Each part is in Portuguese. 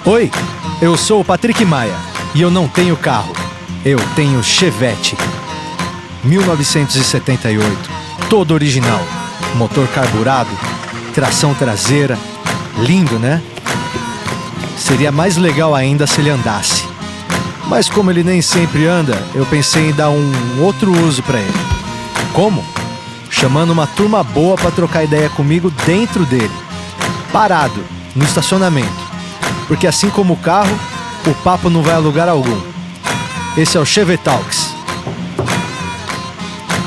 Oi, eu sou o Patrick Maia e eu não tenho carro. Eu tenho Chevette. 1978, todo original. Motor carburado, tração traseira. Lindo, né? Seria mais legal ainda se ele andasse. Mas como ele nem sempre anda, eu pensei em dar um outro uso pra ele. Como? Chamando uma turma boa pra trocar ideia comigo dentro dele. Parado, no estacionamento. Porque assim como o carro, o papo não vai a lugar algum. Esse é o Chevette Talks.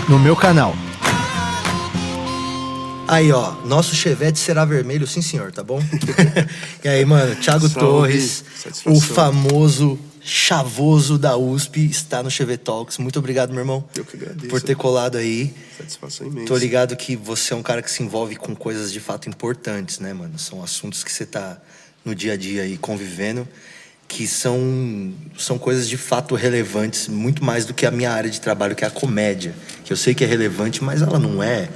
No meu canal. Aí, ó, nosso Chevette será vermelho, sim senhor, tá bom? E aí, mano, Thiago Torres, o famoso chavoso da USP, está no Chevette Talks. Muito obrigado, meu irmão. Eu que agradeço. Por ter colado aí. Satisfação imensa. Tô ligado que você é um cara que se envolve com coisas de fato importantes, né, mano? São assuntos que você tá no dia a dia aí convivendo, que são coisas de fato relevantes, muito mais do que a minha área de trabalho, que é a comédia. Que eu sei que é relevante, mas ela não é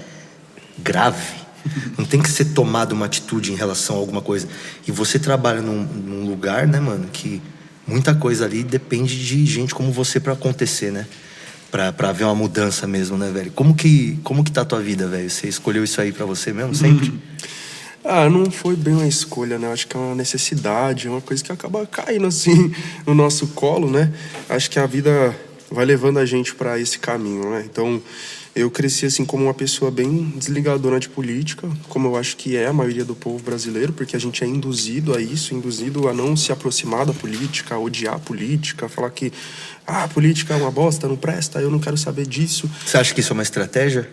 grave. Não tem que ser tomada uma atitude em relação a alguma coisa. E você trabalha num lugar, né, mano, que muita coisa ali depende de gente como você pra acontecer, né? Pra haver uma mudança mesmo, né, velho? Como que tá a tua vida, velho? Você escolheu isso aí pra você mesmo, sempre? Não foi bem uma escolha, né? Acho que é uma necessidade, é uma coisa que acaba caindo assim no nosso colo, né? Acho que a vida vai levando a gente pra esse caminho, né? Então, eu cresci assim como uma pessoa bem desligadona de política, como eu acho que é a maioria do povo brasileiro, porque a gente é induzido a isso, induzido a não se aproximar da política, a odiar a política, a falar que a política é uma bosta, não presta, eu não quero saber disso. Você acha que isso é uma estratégia?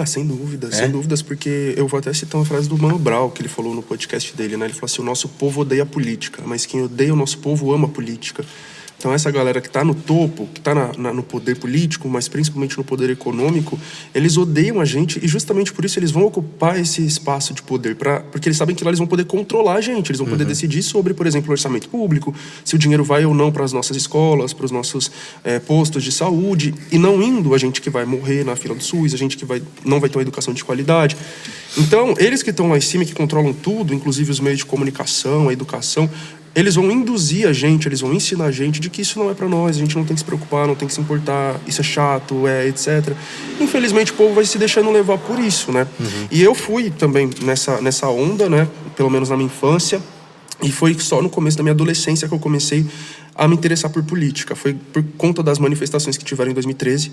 Sem dúvidas, porque eu vou até citar uma frase do Mano Brown, que ele falou no podcast dele, né? Ele falou assim: o nosso povo odeia a política, mas quem odeia o nosso povo ama a política. Então essa galera que está no topo, que está no poder político, mas principalmente no poder econômico, eles odeiam a gente e justamente por isso eles vão ocupar esse espaço de poder, porque eles sabem que lá eles vão poder controlar a gente, eles vão poder decidir sobre, por exemplo, o orçamento público, se o dinheiro vai ou não para as nossas escolas, para os nossos postos de saúde, e não indo a gente que vai morrer na fila do SUS, a gente que não vai ter uma educação de qualidade. Então, eles que estão lá em cima, que controlam tudo, inclusive os meios de comunicação, a educação, eles vão induzir a gente, eles vão ensinar a gente de que isso não é pra nós, a gente não tem que se preocupar, não tem que se importar, isso é chato, etc. Infelizmente o povo vai se deixando levar por isso, né? E eu fui também nessa onda, né? Pelo menos na minha infância, e foi só no começo da minha adolescência que eu comecei a me interessar por política. Foi por conta das manifestações que tiveram em 2013,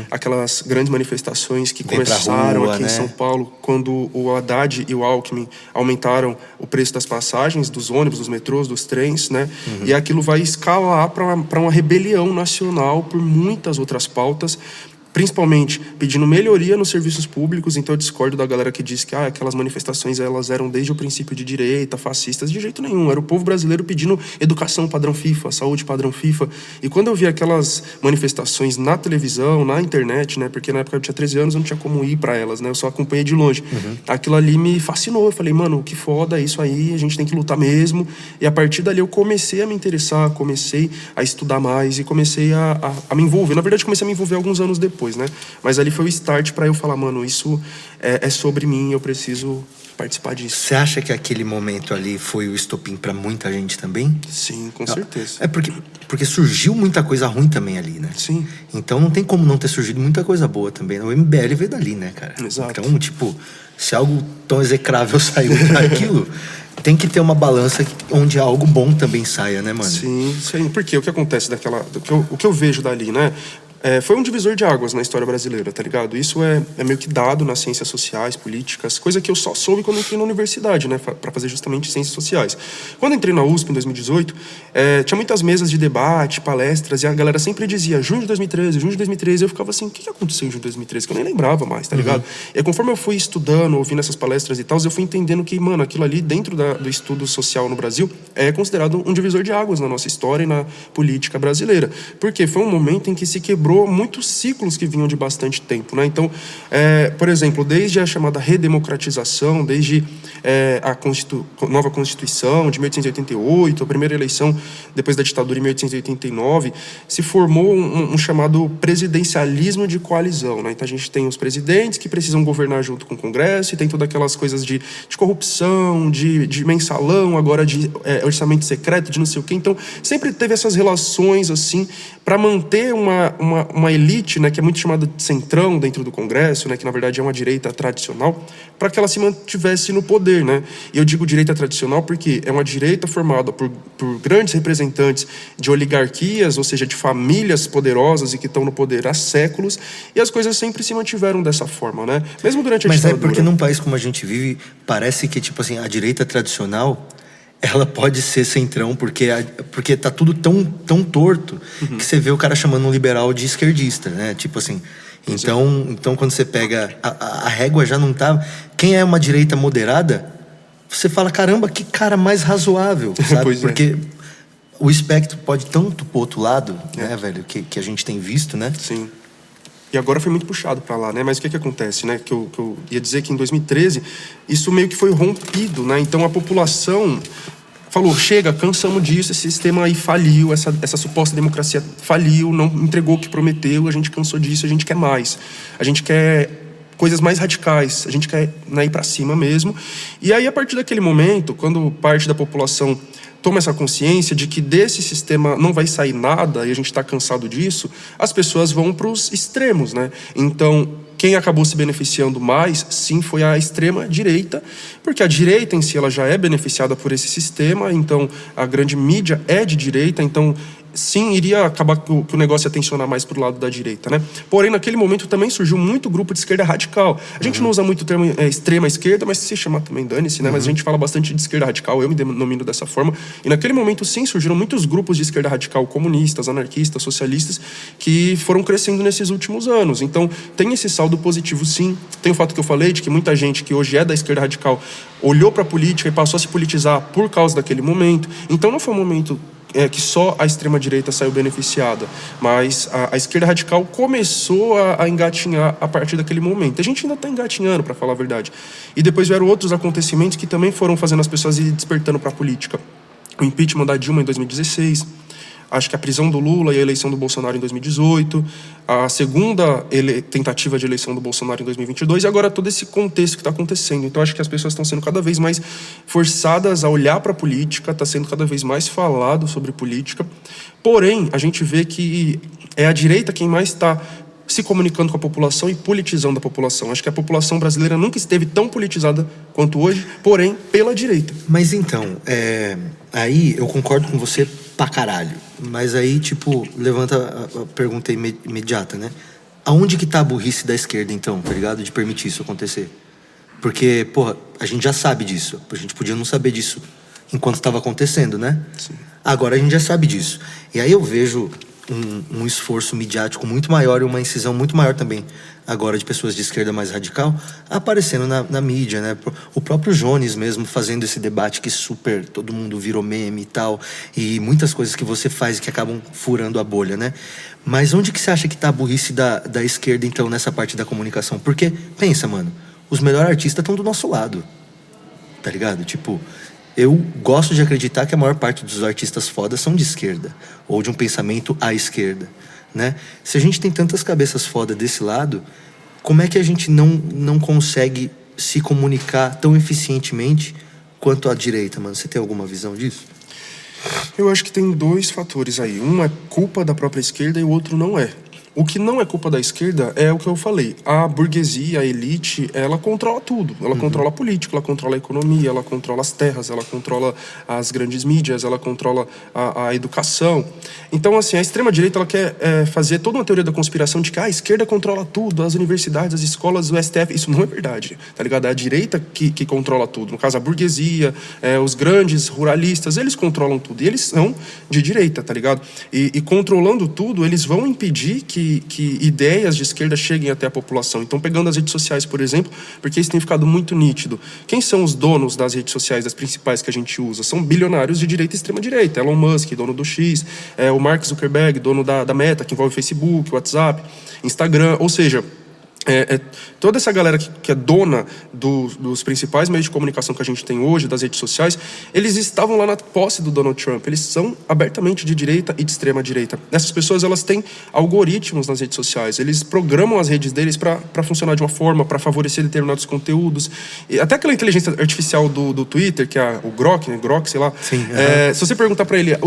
aquelas grandes manifestações que começaram aqui, né, em São Paulo, quando o Haddad e o Alckmin aumentaram o preço das passagens, dos ônibus, dos metrôs, dos trens, né? E aquilo vai escalar para uma rebelião nacional por muitas outras pautas, principalmente pedindo melhoria nos serviços públicos. Então eu discordo da galera que diz que aquelas manifestações elas eram desde o princípio de direita, fascistas. De jeito nenhum, era o povo brasileiro pedindo educação padrão FIFA, saúde padrão FIFA. E quando eu vi aquelas manifestações na televisão, na internet, né, porque na época eu tinha 13 anos, eu não tinha como ir para elas, né, eu só acompanhei de longe. Aquilo ali me fascinou, eu falei, mano, que foda, é isso aí, a gente tem que lutar mesmo. E a partir dali eu comecei a me interessar, comecei a estudar mais e comecei a me envolver. Na verdade, comecei a me envolver alguns anos depois, né? Mas ali foi o start para eu falar, mano, isso é sobre mim, eu preciso participar disso. Você acha que aquele momento ali foi o estopim para muita gente também? Sim, com certeza. É porque surgiu muita coisa ruim também ali, né? Sim. Então não tem como não ter surgido muita coisa boa também. O MBL veio dali, né, cara? Exato. Então, tipo, se algo tão execrável saiu daquilo, tem que ter uma balança onde algo bom também saia, né, mano? Sim, porque o que acontece o que eu vejo dali, né? Foi um divisor de águas na história brasileira, tá ligado? Isso é meio que dado nas ciências sociais, políticas, coisa que eu só soube quando entrei na universidade, né? Pra fazer justamente ciências sociais. Quando eu entrei na USP em 2018, tinha muitas mesas de debate, palestras, e a galera sempre dizia junho de 2013, junho de 2013. Eu ficava assim, o que aconteceu em junho de 2013? Que eu nem lembrava mais, tá ligado? E aí, conforme eu fui estudando, ouvindo essas palestras e tal, eu fui entendendo que, mano, aquilo ali dentro do estudo social no Brasil é considerado um divisor de águas na nossa história e na política brasileira. Porque foi um momento em que se quebrou quebrou muitos ciclos que vinham de bastante tempo, né? Então, por exemplo, desde a chamada redemocratização, desde a nova Constituição de 1888, a primeira eleição depois da ditadura em 1889, se formou um chamado presidencialismo de coalizão, né? Então a gente tem os presidentes que precisam governar junto com o Congresso, e tem todas aquelas coisas de corrupção, de mensalão, agora de orçamento secreto, de não sei o quê. Então sempre teve essas relações assim para manter uma elite, né, que é muito chamada de centrão dentro do Congresso, né, que na verdade é uma direita tradicional, para que ela se mantivesse no poder, né? E eu digo direita tradicional porque é uma direita formada por grandes representantes de oligarquias, ou seja, de famílias poderosas e que estão no poder há séculos, e as coisas sempre se mantiveram dessa forma, né? Mesmo durante a ditadura. Mas é porque num país como a gente vive, parece que, tipo assim, a direita tradicional, ela pode ser centrão, porque tá tudo tão torto, que você vê o cara chamando um liberal de esquerdista, né? Tipo assim, então quando você pega, a régua já não tá... Quem é uma direita moderada, você fala, caramba, que cara mais razoável, sabe? Porque o espectro pode tanto pro outro lado, né, velho, que a gente tem visto, né? Sim. E agora foi muito puxado para lá, né? Mas o que acontece, né? Que eu ia dizer que em 2013 isso meio que foi rompido, né? Então a população falou, chega, cansamos disso, esse sistema aí faliu, essa suposta democracia faliu, não entregou o que prometeu, a gente cansou disso, a gente quer mais. A gente quer coisas mais radicais, a gente quer, né, ir para cima mesmo. E aí, a partir daquele momento, quando parte da população toma essa consciência de que desse sistema não vai sair nada, e a gente está cansado disso, as pessoas vão para os extremos, né? Então, quem acabou se beneficiando mais, sim, foi a extrema-direita, porque a direita em si ela já é beneficiada por esse sistema, então a grande mídia é de direita, então sim, iria acabar que o negócio ia tensionar mais pro lado da direita, né? Porém, naquele momento também surgiu muito grupo de esquerda radical. A gente não usa muito o termo extrema esquerda, mas se chamar também dane-se, né? Mas a gente fala bastante de esquerda radical, eu me denomino dessa forma. E naquele momento, sim, surgiram muitos grupos de esquerda radical, comunistas, anarquistas, socialistas, que foram crescendo nesses últimos anos. Então, tem esse saldo positivo, sim. Tem o fato que eu falei de que muita gente que hoje é da esquerda radical olhou para a política e passou a se politizar por causa daquele momento. Então, não foi um momento que só a extrema-direita saiu beneficiada, mas a esquerda radical começou a engatinhar a partir daquele momento. A gente ainda está engatinhando, para falar a verdade. E depois vieram outros acontecimentos que também foram fazendo as pessoas ir despertando para a política. O impeachment da Dilma em 2016, acho que a prisão do Lula e a eleição do Bolsonaro em 2018, a segunda tentativa de eleição do Bolsonaro em 2022, e agora todo esse contexto que está acontecendo. Então, acho que as pessoas estão sendo cada vez mais forçadas a olhar para a política, está sendo cada vez mais falado sobre política. Porém, a gente vê que é a direita quem mais está se comunicando com a população e politizando a população. Acho que a população brasileira nunca esteve tão politizada quanto hoje, porém, pela direita. Mas então, aí eu concordo com você pra caralho. Mas aí, tipo, levanta a pergunta imediata, né? Aonde que tá a burrice da esquerda, então, tá ligado? De permitir isso acontecer. Porque, porra, a gente já sabe disso. A gente podia não saber disso enquanto estava acontecendo, né? Sim. Agora a gente já sabe disso. E aí eu vejo um esforço midiático muito maior e uma incisão muito maior também, agora, de pessoas de esquerda mais radical, aparecendo na mídia, né? O próprio Jones mesmo fazendo esse debate que super todo mundo virou meme e tal, e muitas coisas que você faz que acabam furando a bolha, né? Mas onde que você acha que tá a burrice da esquerda, então, nessa parte da comunicação? Porque, pensa, mano, os melhores artistas estão do nosso lado, tá ligado? Tipo, eu gosto de acreditar que a maior parte dos artistas fodas são de esquerda, ou de um pensamento à esquerda, né? Se a gente tem tantas cabeças fodas desse lado, como é que a gente não consegue se comunicar tão eficientemente quanto a direita, mano? Você tem alguma visão disso? Eu acho que tem dois fatores aí. Um é culpa da própria esquerda e o outro não é. O que não é culpa da esquerda é o que eu falei. A burguesia, a elite, ela controla tudo. Ela controla a política, ela controla a economia, ela controla as terras, ela controla as grandes mídias, ela controla a educação. Então, assim, a extrema-direita ela quer fazer toda uma teoria da conspiração de que a esquerda controla tudo, as universidades, as escolas, o STF. Isso não é verdade, tá ligado? É a direita que controla tudo. No caso, a burguesia, os grandes ruralistas, eles controlam tudo. E eles são de direita, tá ligado? E controlando tudo, eles vão impedir que que ideias de esquerda cheguem até a população. Então, pegando as redes sociais, por exemplo, porque isso tem ficado muito nítido. Quem são os donos das redes sociais, das principais que a gente usa? São bilionários de direita e extrema-direita. Elon Musk, dono do X, o Mark Zuckerberg, dono da Meta, que envolve Facebook, WhatsApp, Instagram, ou seja... toda essa galera que é dona dos principais meios de comunicação que a gente tem hoje, das redes sociais, eles estavam lá na posse do Donald Trump. Eles são abertamente de direita e de extrema direita. Essas pessoas, elas têm algoritmos nas redes sociais. Eles programam as redes deles para funcionar de uma forma, para favorecer determinados conteúdos. E até aquela inteligência artificial do Twitter, que é o Grok, né? Grok, sei lá. Sim, se você perguntar para ele,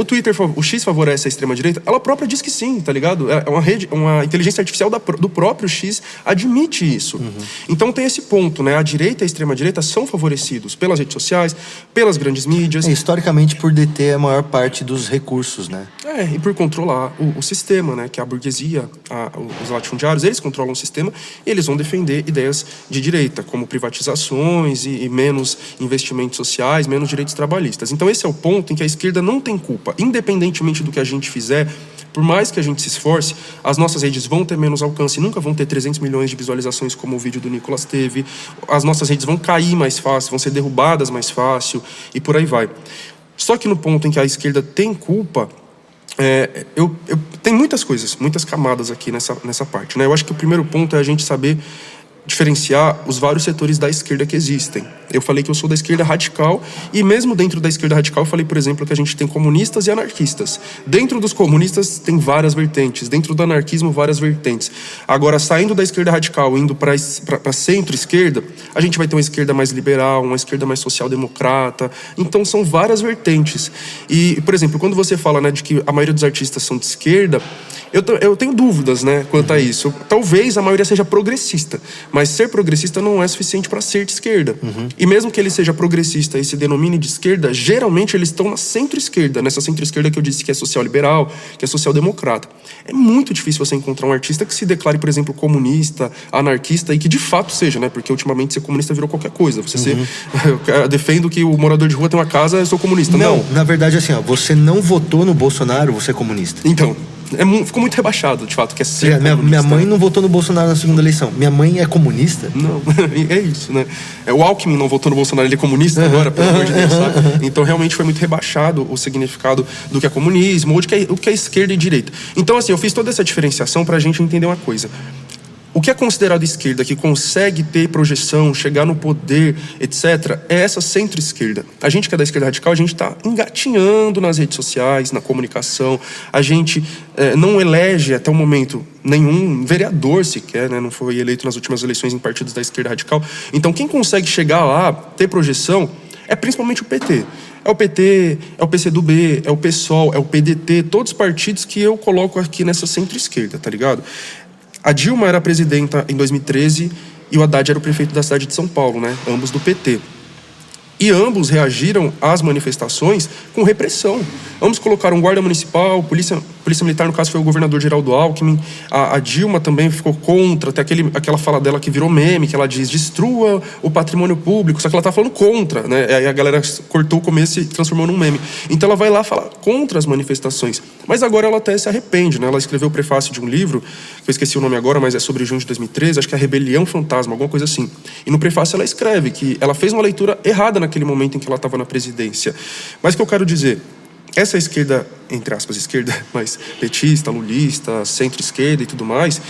o X favorece a extrema direita? Ela própria diz que sim, tá ligado? É uma inteligência artificial do próprio X admite isso. Então tem esse ponto, né? A direita e a extrema-direita são favorecidos pelas redes sociais, pelas grandes mídias. Historicamente, por deter a maior parte dos recursos, né? E por controlar o sistema, né? Que a burguesia, os latifundiários, eles controlam o sistema e eles vão defender ideias de direita, como privatizações e menos investimentos sociais, menos direitos trabalhistas. Então esse é o ponto em que a esquerda não tem culpa. Independentemente do que a gente fizer, por mais que a gente se esforce, as nossas redes vão ter menos alcance, nunca vão ter 300 milhões de visualizações como o vídeo do Nicolas teve, as nossas redes vão cair mais fácil, vão ser derrubadas mais fácil, e por aí vai. Só que no ponto em que a esquerda tem culpa, tem muitas coisas, muitas camadas aqui nessa parte, né? Eu acho que o primeiro ponto é a gente saber diferenciar os vários setores da esquerda que existem. Eu falei que eu sou da esquerda radical e mesmo dentro da esquerda radical eu falei, por exemplo, que a gente tem comunistas e anarquistas. Dentro dos comunistas tem várias vertentes, dentro do anarquismo várias vertentes. Agora, saindo da esquerda radical, indo para centro-esquerda, a gente vai ter uma esquerda mais liberal, uma esquerda mais social-democrata. Então são várias vertentes. E, por exemplo, quando você fala, né, de que a maioria dos artistas são de esquerda, eu tenho dúvidas, né, quanto a isso. Talvez a maioria seja progressista, mas ser progressista não é suficiente para ser de esquerda. E mesmo que ele seja progressista e se denomine de esquerda, geralmente eles estão na centro-esquerda, nessa centro-esquerda que eu disse que é social-liberal, que é social-democrata. É muito difícil você encontrar um artista que se declare, por exemplo, comunista, anarquista e que de fato seja, né, porque ultimamente ser comunista virou qualquer coisa. Eu defendo que o morador de rua tem uma casa, eu sou comunista. Não, na verdade, assim, você não votou no Bolsonaro, você é comunista. Então... ficou muito rebaixado, de fato, que é ser minha mãe não votou no Bolsonaro na segunda eleição. Minha mãe é comunista? Não, é isso, né? O Alckmin não votou no Bolsonaro, ele é comunista agora, pelo amor de Deus, sabe? Então, realmente foi muito rebaixado o significado do que é comunismo, ou o que é esquerda e direita. Então, assim, eu fiz toda essa diferenciação pra gente entender uma coisa. O que é considerado esquerda, que consegue ter projeção, chegar no poder, etc., é essa centro-esquerda. A gente que é da esquerda radical, a gente está engatinhando nas redes sociais, na comunicação. A gente não elege, até o momento, nenhum vereador sequer, né? Não foi eleito nas últimas eleições em partidos da esquerda radical. Então, quem consegue chegar lá, ter projeção, é principalmente o PT. É o PT, é o PCdoB, é o PSOL, é o PDT, todos os partidos que eu coloco aqui nessa centro-esquerda, tá ligado? A Dilma era presidenta em 2013 e o Haddad era o prefeito da cidade de São Paulo, né? Ambos do PT. E ambos reagiram às manifestações com repressão. Ambos colocaram guarda municipal, polícia militar, no caso foi o governador Geraldo Alckmin. A Dilma também ficou contra, até aquela fala dela que virou meme, que ela diz, destrua o patrimônio público, só que ela tá falando contra, né? Aí a galera cortou o começo e transformou num meme. Então ela vai lá falar contra as manifestações. Mas agora ela até se arrepende, né? Ela escreveu o prefácio de um livro, que eu esqueci o nome agora, mas é sobre junho de 2013, acho que é a Rebelião Fantasma, alguma coisa assim. E no prefácio ela escreve que ela fez uma leitura errada naquele momento em que ela estava na presidência. Mas o que eu quero dizer, essa esquerda, entre aspas, esquerda, mas petista, lulista, centro-esquerda e tudo mais,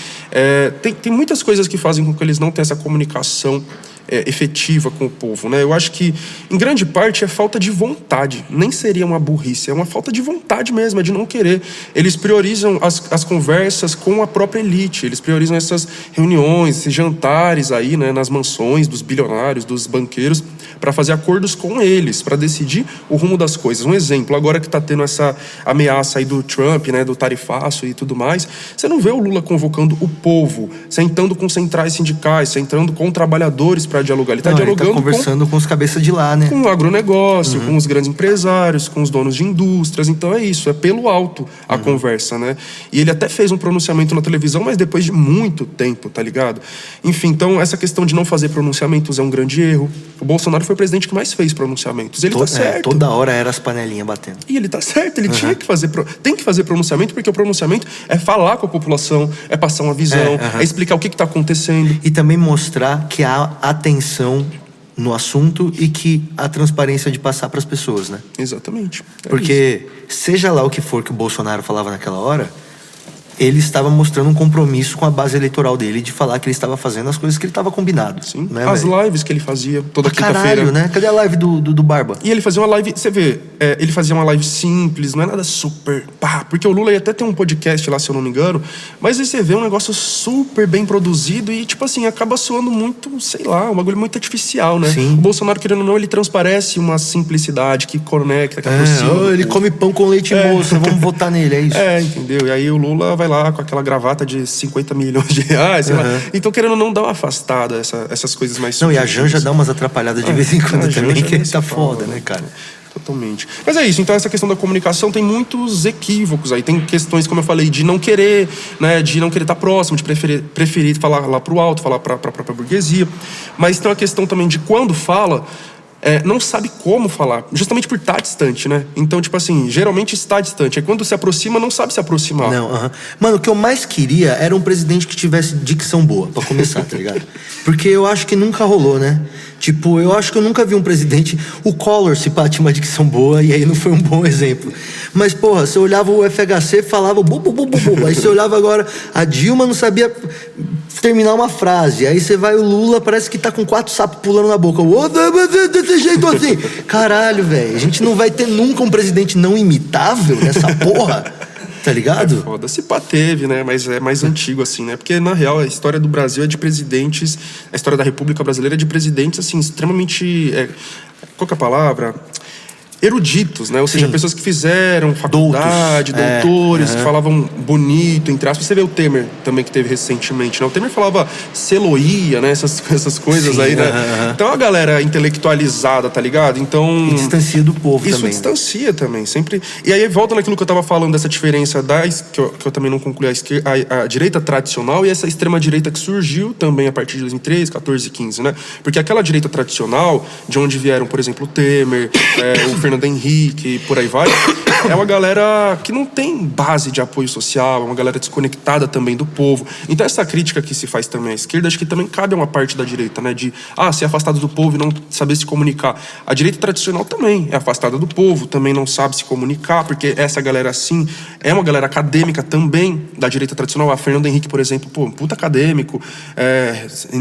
tem muitas coisas que fazem com que eles não tenham essa comunicação efetiva com o povo, né? Eu acho que, em grande parte, é falta de vontade. Nem seria uma burrice, é uma falta de vontade mesmo, é de não querer. Eles priorizam as conversas com a própria elite, eles priorizam essas reuniões, esses jantares aí, né, nas mansões dos bilionários, dos banqueiros, para fazer acordos com eles, para decidir o rumo das coisas. Um exemplo, agora que está tendo essa ameaça aí do Trump, né, do tarifaço e tudo mais, você não vê o Lula convocando o povo, sentando com centrais sindicais, sentando com trabalhadores para dialogar. Ele está dialogando, ele tá conversando com os cabeças de lá, né? Com o agronegócio, com os grandes empresários, com os donos de indústrias. Então é isso, é pelo alto a conversa, né? E ele até fez um pronunciamento na televisão, mas depois de muito tempo, tá ligado? Enfim, então essa questão de não fazer pronunciamentos é um grande erro. O Bolsonaro foi o presidente que mais fez pronunciamentos. Ele tá certo. Toda hora era as panelinhas batendo. E ele tá certo, ele tinha que fazer... Tem que fazer pronunciamento, porque o pronunciamento é falar com a população, é passar uma visão, é explicar o que tá acontecendo. E também mostrar que há atenção no assunto e que há transparência de passar para as pessoas, né? Exatamente. Porque seja lá o que for que o Bolsonaro falava naquela hora, ele estava mostrando um compromisso com a base eleitoral dele de falar que ele estava fazendo as coisas que ele estava combinado. Sim, né, as véio? lives que ele fazia toda quinta-feira. Caralho, né? Cadê a live do Barba? E ele fazia uma live, você vê, ele fazia uma live simples, não é nada super pá, porque o Lula ia até ter um podcast lá, se eu não me engano, mas aí você vê um negócio super bem produzido e, tipo assim, acaba soando muito, sei lá, um bagulho muito artificial, né? Sim. O Bolsonaro, querendo ou não, ele transparece uma simplicidade que conecta, que aproxima. Ele come pão com leite moça, vamos votar nele, é isso? Entendeu? E aí o Lula vai lá com aquela gravata de 50 milhões de reais, sei lá. Então, querendo ou não, dar uma afastada, essas coisas mais... Não, e a Janja dá umas atrapalhadas de vez em quando também, que tá foda, fala, né, cara? Totalmente. Mas é isso, então essa questão da comunicação tem muitos equívocos aí. Tem questões, como eu falei, de não querer, né, de não querer estar próximo, de preferir falar lá pro alto, falar pra própria burguesia. Mas tem uma questão também de quando fala... não sabe como falar, justamente por estar distante, né? Então, tipo assim, geralmente está distante. Aí quando se aproxima, não sabe se aproximar. Não, Mano, o que eu mais queria era um presidente que tivesse dicção boa, pra começar, tá ligado? Porque eu acho que nunca rolou, né? Tipo, eu acho que eu nunca vi um presidente... O Collor, se pá, tinha uma dicção boa, e aí não foi um bom exemplo. Mas, porra, você olhava o FHC, falava... Aí você olhava agora... A Dilma não sabia terminar uma frase. Aí você vai o Lula, parece que tá com 4 sapos pulando na boca. Desse jeito assim. Caralho, velho. A gente não vai ter nunca um presidente não imitável nessa porra... Tá ligado? É foda. Se pá teve, né? Mas é mais antigo, assim, né? Porque, na real, a história do Brasil é de presidentes... A história da República Brasileira é de presidentes, assim, extremamente... qual que é a palavra? Eruditos, né? Ou seja, pessoas que fizeram faculdade, doutores, que falavam bonito, entre aspas. Você vê o Temer também, que teve recentemente, né? O Temer falava celoía, né? Essas coisas aí, né? Então, a galera intelectualizada, tá ligado? Então... E distancia do povo isso também. Isso distancia também, sempre... E aí, volta naquilo que eu tava falando, dessa diferença que eu também não concluí, a direita tradicional e essa extrema-direita que surgiu também a partir de 2013, 14 e 15, né? Porque aquela direita tradicional, de onde vieram, por exemplo, o Temer, o Fernando Henrique, por aí vai, é uma galera que não tem base de apoio social, é uma galera desconectada também do povo. Então essa crítica que se faz também à esquerda, acho que também cabe a uma parte da direita, né? De, ser afastado do povo e não saber se comunicar. A direita tradicional também é afastada do povo, também não sabe se comunicar, porque essa galera, assim, é uma galera acadêmica também da direita tradicional. A Fernando Henrique, por exemplo, um puta acadêmico,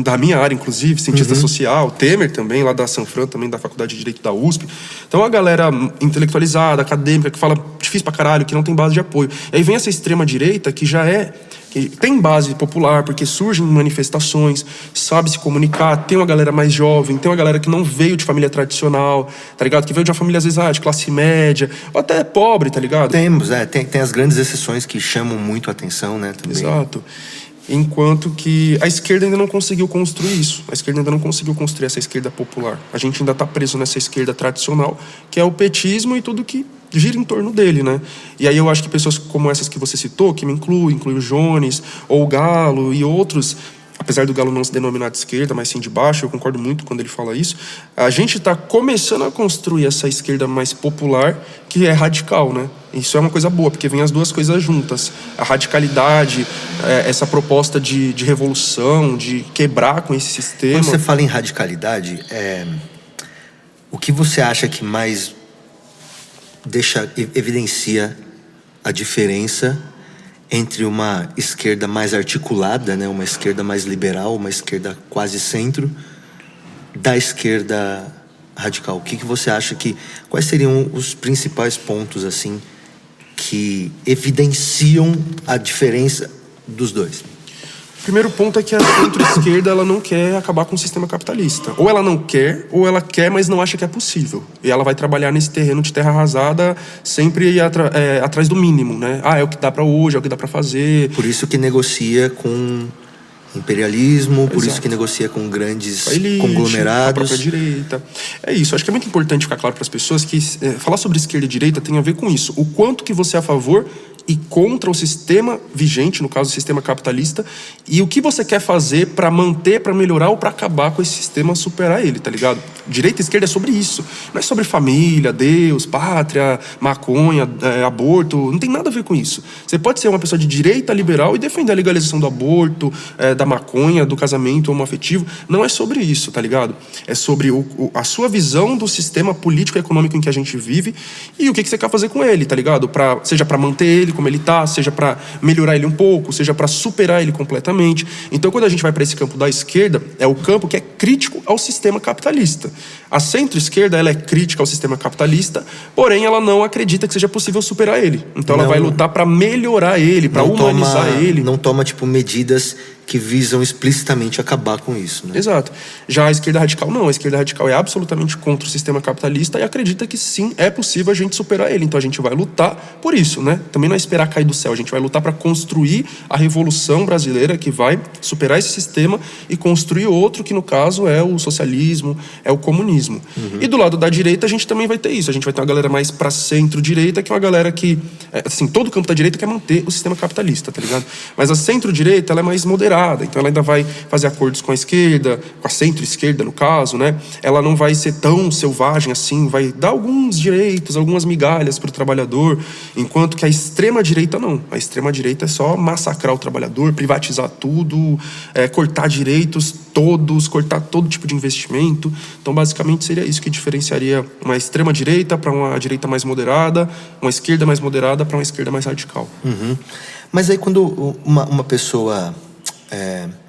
da minha área, inclusive, cientista social. Temer também, lá da Sanfran, também da Faculdade de Direito da USP. Então a galera intelectualizada, acadêmica, que fala difícil pra caralho, que não tem base de apoio. E aí vem essa extrema-direita que já que tem base popular, porque surgem manifestações, sabe se comunicar, tem uma galera mais jovem, tem uma galera que não veio de família tradicional, tá ligado? Que veio de uma família, às vezes, de classe média, ou até pobre, tá ligado? Temos, tem as grandes exceções que chamam muito a atenção, né? Também. Exato. Enquanto que a esquerda ainda não conseguiu construir isso. A esquerda ainda não conseguiu construir essa esquerda popular. A gente ainda está preso nessa esquerda tradicional, que é o petismo e tudo que gira em torno dele, né? E aí eu acho que pessoas como essas que você citou, que me inclui o Jones, ou o Galo e outros... Apesar do Galo não se denominar de esquerda, mas sim de baixo, eu concordo muito quando ele fala isso, a gente está começando a construir essa esquerda mais popular, que é radical, né? Isso é uma coisa boa, porque vem as duas coisas juntas. A radicalidade, essa proposta de revolução, de quebrar com esse sistema. Quando você fala em radicalidade, o que você acha que mais evidencia a diferença entre uma esquerda mais articulada, né, uma esquerda mais liberal, uma esquerda quase centro, da esquerda radical? O que você acha quais seriam os principais pontos, assim, que evidenciam a diferença dos dois? O primeiro ponto é que a centro-esquerda ela não quer acabar com o sistema capitalista. Ou ela não quer, ou ela quer, mas não acha que é possível. E ela vai trabalhar nesse terreno de terra arrasada, sempre atrás do mínimo, né? É o que dá para hoje, é o que dá para fazer. Por isso que negocia com imperialismo, por Exato. Isso que negocia com grandes elite, conglomerados. A própria direita. É isso, acho que é muito importante ficar claro para as pessoas que falar sobre esquerda e direita tem a ver com isso. O quanto que você é a favor e contra o sistema vigente, no caso o sistema capitalista, e o que você quer fazer para manter, para melhorar ou para acabar com esse sistema, superar ele, tá ligado? Direita e esquerda é sobre isso, não é sobre família, Deus, pátria, maconha, aborto, não tem nada a ver com isso. Você pode ser uma pessoa de direita liberal e defender a legalização do aborto, da maconha, do casamento homoafetivo, não é sobre isso, tá ligado? É sobre a sua visão do sistema político e econômico em que a gente vive e o que você quer fazer com ele, tá ligado? Seja para manter ele como ele tá, seja para melhorar ele um pouco, seja para superar ele completamente. Então, quando a gente vai para esse campo da esquerda, é o campo que é crítico ao sistema capitalista. A centro-esquerda, ela é crítica ao sistema capitalista, porém ela não acredita que seja possível superar ele. Então, ela vai lutar para melhorar ele, para humanizar ele. Não toma, tipo, medidas que visam explicitamente acabar com isso, né? Exato. Já a esquerda radical não. A esquerda radical é absolutamente contra o sistema capitalista e acredita que sim, é possível a gente superar ele. Então a gente vai lutar por isso, né? Também não é esperar cair do céu. A gente vai lutar para construir a revolução brasileira que vai superar esse sistema e construir outro que, no caso, é o socialismo, é o comunismo. E do lado da direita a gente também vai ter isso. A gente vai ter uma galera mais para centro-direita, que é uma galera que, assim, todo o campo da direita quer manter o sistema capitalista, tá ligado? Mas a centro-direita, ela é mais moderada. Então ela ainda vai fazer acordos com a esquerda, com a centro-esquerda no caso, né? Ela não vai ser tão selvagem assim, vai dar alguns direitos, algumas migalhas para o trabalhador, enquanto que a extrema-direita não. A extrema-direita é só massacrar o trabalhador, privatizar tudo, cortar direitos todos, cortar todo tipo de investimento. Então basicamente seria isso que diferenciaria uma extrema-direita para uma direita mais moderada, uma esquerda mais moderada para uma esquerda mais radical. Mas aí quando uma pessoa...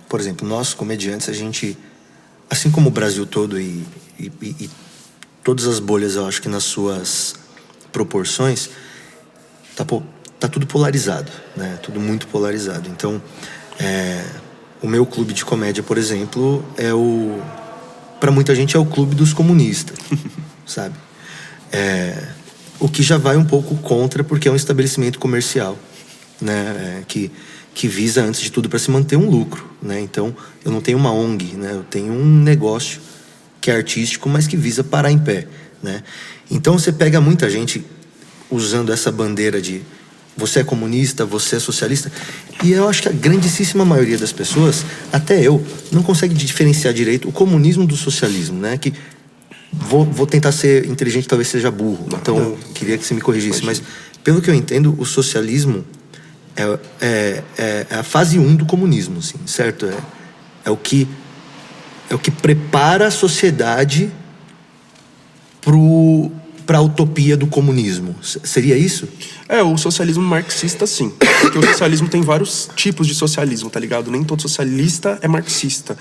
por exemplo, nós comediantes, a gente, assim como o Brasil todo e todas as bolhas, eu acho que nas suas proporções, tá tudo polarizado, né? Tudo muito polarizado. Então, o meu clube de comédia, por exemplo, para muita gente é o clube dos comunistas, sabe? O que já vai um pouco contra, porque é um estabelecimento comercial, né? Que visa, antes de tudo, para se manter um lucro, né? Então, eu não tenho uma ONG, né? Eu tenho um negócio que é artístico, mas que visa parar em pé, né? Então, você pega muita gente usando essa bandeira de você é comunista, você é socialista, e eu acho que a grandíssima maioria das pessoas, até eu, não consegue diferenciar direito o comunismo do socialismo, né? Que vou tentar ser inteligente, talvez seja burro, então queria que você me corrigisse, mas pelo que eu entendo, o socialismo é a fase 1 do comunismo, assim, certo? É o que prepara a sociedade para a utopia do comunismo. Seria isso? O socialismo marxista, sim. Porque o socialismo tem vários tipos de socialismo, tá ligado? Nem todo socialista é marxista.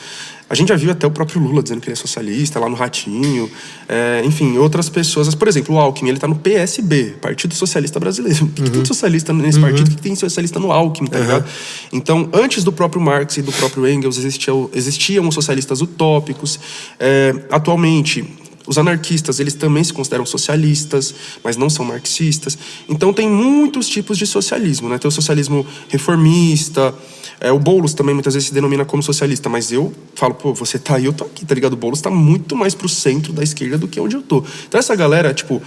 A gente já viu até o próprio Lula dizendo que ele é socialista, lá no Ratinho. Enfim, outras pessoas. Por exemplo, o Alckmin, ele tá no PSB, Partido Socialista Brasileiro. O que tem socialista nesse partido? O que tem socialista no Alckmin, tá ligado? Então, antes do próprio Marx e do próprio Engels, existiam os socialistas utópicos. Atualmente, os anarquistas, eles também se consideram socialistas, mas não são marxistas. Então tem muitos tipos de socialismo, né? Tem o socialismo reformista, o Boulos também muitas vezes se denomina como socialista, mas eu falo, você tá aí, eu tô aqui, tá ligado? O Boulos tá muito mais pro centro da esquerda do que onde eu tô. Então essa galera, tipo...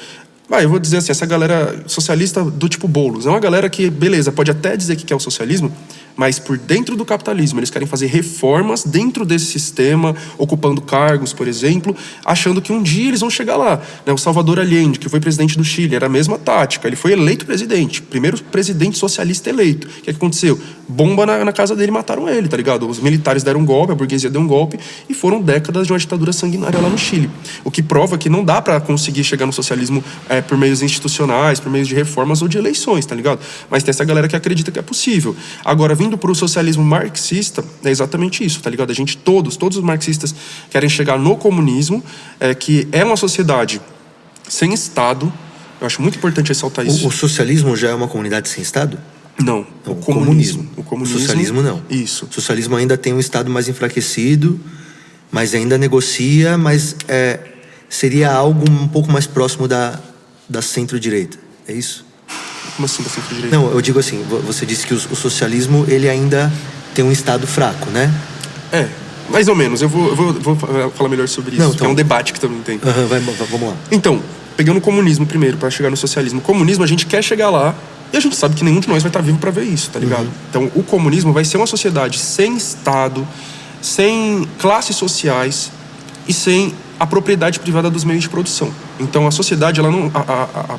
eu vou dizer assim, essa galera socialista do tipo Boulos, é uma galera que, beleza, pode até dizer que quer o socialismo, mas por dentro do capitalismo, eles querem fazer reformas dentro desse sistema, ocupando cargos, por exemplo, achando que um dia eles vão chegar lá, né? O Salvador Allende, que foi presidente do Chile, era a mesma tática, ele foi eleito presidente, primeiro presidente socialista eleito. O que aconteceu? Bomba na casa dele, mataram ele, tá ligado? Os militares deram um golpe, a burguesia deu um golpe, e foram décadas de uma ditadura sanguinária lá no Chile. O que prova que não dá pra conseguir chegar no socialismo por meios institucionais, por meios de reformas ou de eleições, tá ligado? Mas tem essa galera que acredita que é possível. Agora, vindo pro socialismo marxista, é exatamente isso, tá ligado? A gente, todos os marxistas querem chegar no comunismo, que é uma sociedade sem Estado. Eu acho muito importante ressaltar isso. O socialismo já é uma comunidade sem Estado? Não, o comunismo. O socialismo não. Isso. O socialismo ainda tem um Estado mais enfraquecido, mas ainda negocia, mas seria algo um pouco mais próximo da centro-direita. É isso? Como assim da centro-direita? Não, eu digo assim, você disse que o socialismo, ele ainda tem um Estado fraco, né? Mais ou menos. Eu vou falar melhor sobre isso, que é um debate que também tem. Vamos lá. Então, pegando o comunismo primeiro, para chegar no socialismo. O comunismo, a gente quer chegar lá, E a gente sabe que nenhum de nós vai estar vivo para ver isso, tá ligado? Então, o comunismo vai ser uma sociedade sem Estado, sem classes sociais e sem a propriedade privada dos meios de produção. Então a sociedade, ela não,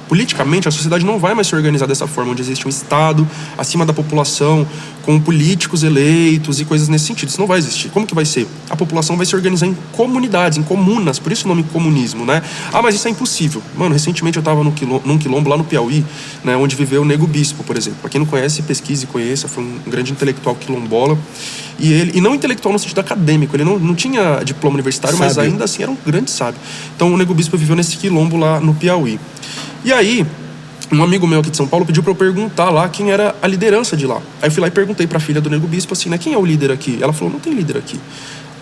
politicamente, a sociedade não vai mais se organizar dessa forma, onde existe um Estado acima da população, com políticos eleitos e coisas nesse sentido. Isso não vai existir. Como que vai ser? A população vai se organizar em comunidades, em comunas, por isso o nome comunismo, né? Ah, mas isso é impossível. Mano, recentemente eu estava num quilombo lá no Piauí, né, onde viveu o Nego Bispo, por exemplo. Pra quem não conhece, pesquise e conheça, foi um grande intelectual quilombola. E não intelectual no sentido acadêmico, ele não tinha diploma universitário, mas ainda assim era um grande sábio. Então o Nego Bispo viveu nesse quilombo lá no Piauí. E aí, um amigo meu aqui de São Paulo pediu pra eu perguntar lá quem era a liderança de lá. Aí eu fui lá e perguntei pra filha do Nego Bispo assim, né, quem é o líder aqui? Ela falou, não tem líder aqui.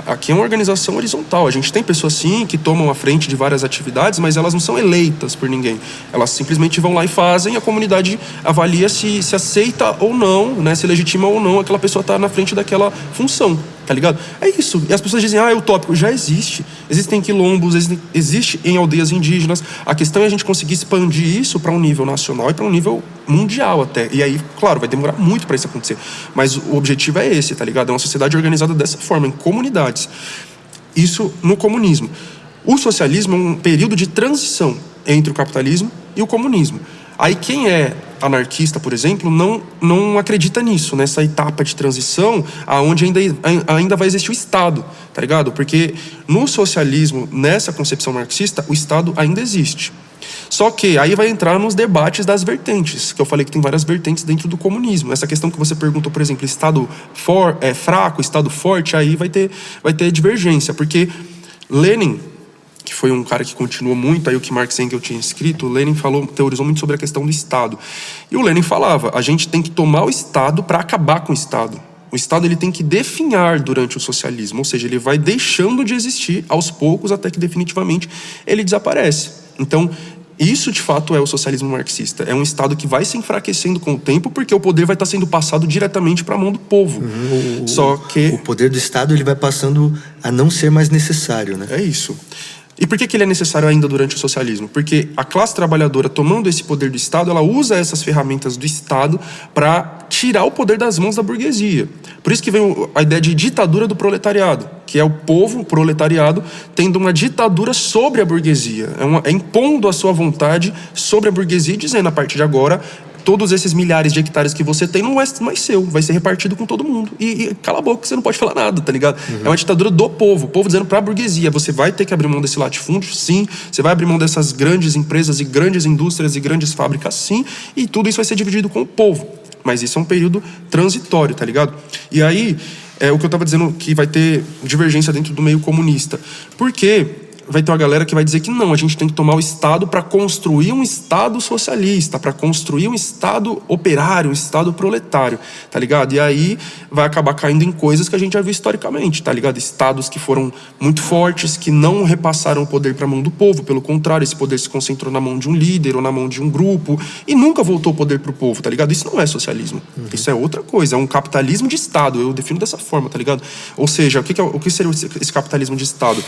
Aqui é uma organização horizontal. A gente tem pessoas, sim, que tomam a frente de várias atividades, mas elas não são eleitas por ninguém. Elas simplesmente vão lá e fazem, e a comunidade avalia se aceita ou não, né, se legitima ou não aquela pessoa estar na frente daquela função, tá ligado? É isso. E as pessoas dizem, é utópico. Já existe. Existem quilombos, existe em aldeias indígenas. A questão é a gente conseguir expandir isso para um nível nacional e para um nível mundial até. E aí, claro, vai demorar muito para isso acontecer. Mas o objetivo é esse, tá ligado? É uma sociedade organizada dessa forma, em comunidades. Isso no comunismo. O socialismo é um período de transição entre o capitalismo e o comunismo. Aí quem é anarquista, por exemplo, não acredita nisso, nessa etapa de transição, aonde ainda vai existir o Estado, tá ligado? Porque no socialismo, nessa concepção marxista, o Estado ainda existe. Só que aí vai entrar nos debates das vertentes, que eu falei que tem várias vertentes dentro do comunismo. Essa questão que você perguntou, por exemplo, Estado fraco, Estado forte, aí vai ter divergência, porque Lenin, que foi um cara que continuou muito aí o que Marx Engels tinha escrito, Lenin teorizou muito sobre a questão do Estado. E o Lenin falava, a gente tem que tomar o Estado para acabar com o Estado. O Estado ele tem que definhar durante o socialismo, ou seja, ele vai deixando de existir aos poucos até que definitivamente ele desaparece. Então, isso de fato é o socialismo marxista. É um Estado que vai se enfraquecendo com o tempo porque o poder vai estar sendo passado diretamente para a mão do povo. Só que o poder do Estado ele vai passando a não ser mais necessário, né? É isso. E por que ele é necessário ainda durante o socialismo? Porque a classe trabalhadora, tomando esse poder do Estado, ela usa essas ferramentas do Estado para tirar o poder das mãos da burguesia. Por isso que vem a ideia de ditadura do proletariado, que é o povo, o proletariado, tendo uma ditadura sobre a burguesia. É impondo a sua vontade sobre a burguesia e dizendo, a partir de agora, todos esses milhares de hectares que você tem não é mais seu, vai ser repartido com todo mundo. E cala a boca que você não pode falar nada, tá ligado? É uma ditadura do povo, o povo dizendo pra burguesia, você vai ter que abrir mão desse latifúndio, sim, você vai abrir mão dessas grandes empresas e grandes indústrias e grandes fábricas, sim, e tudo isso vai ser dividido com o povo. Mas isso é um período transitório, tá ligado? E aí, o que eu tava dizendo que vai ter divergência dentro do meio comunista. Por quê? Vai ter uma galera que vai dizer que não, a gente tem que tomar o Estado para construir um Estado socialista, para construir um Estado operário, um Estado proletário, tá ligado? E aí vai acabar caindo em coisas que a gente já viu historicamente, tá ligado? Estados que foram muito fortes, que não repassaram o poder para a mão do povo, pelo contrário, esse poder se concentrou na mão de um líder ou na mão de um grupo e nunca voltou o poder pro povo, tá ligado? Isso não é socialismo, isso é outra coisa, é um capitalismo de Estado, eu defino dessa forma, tá ligado? Ou seja, o que seria esse capitalismo de Estado?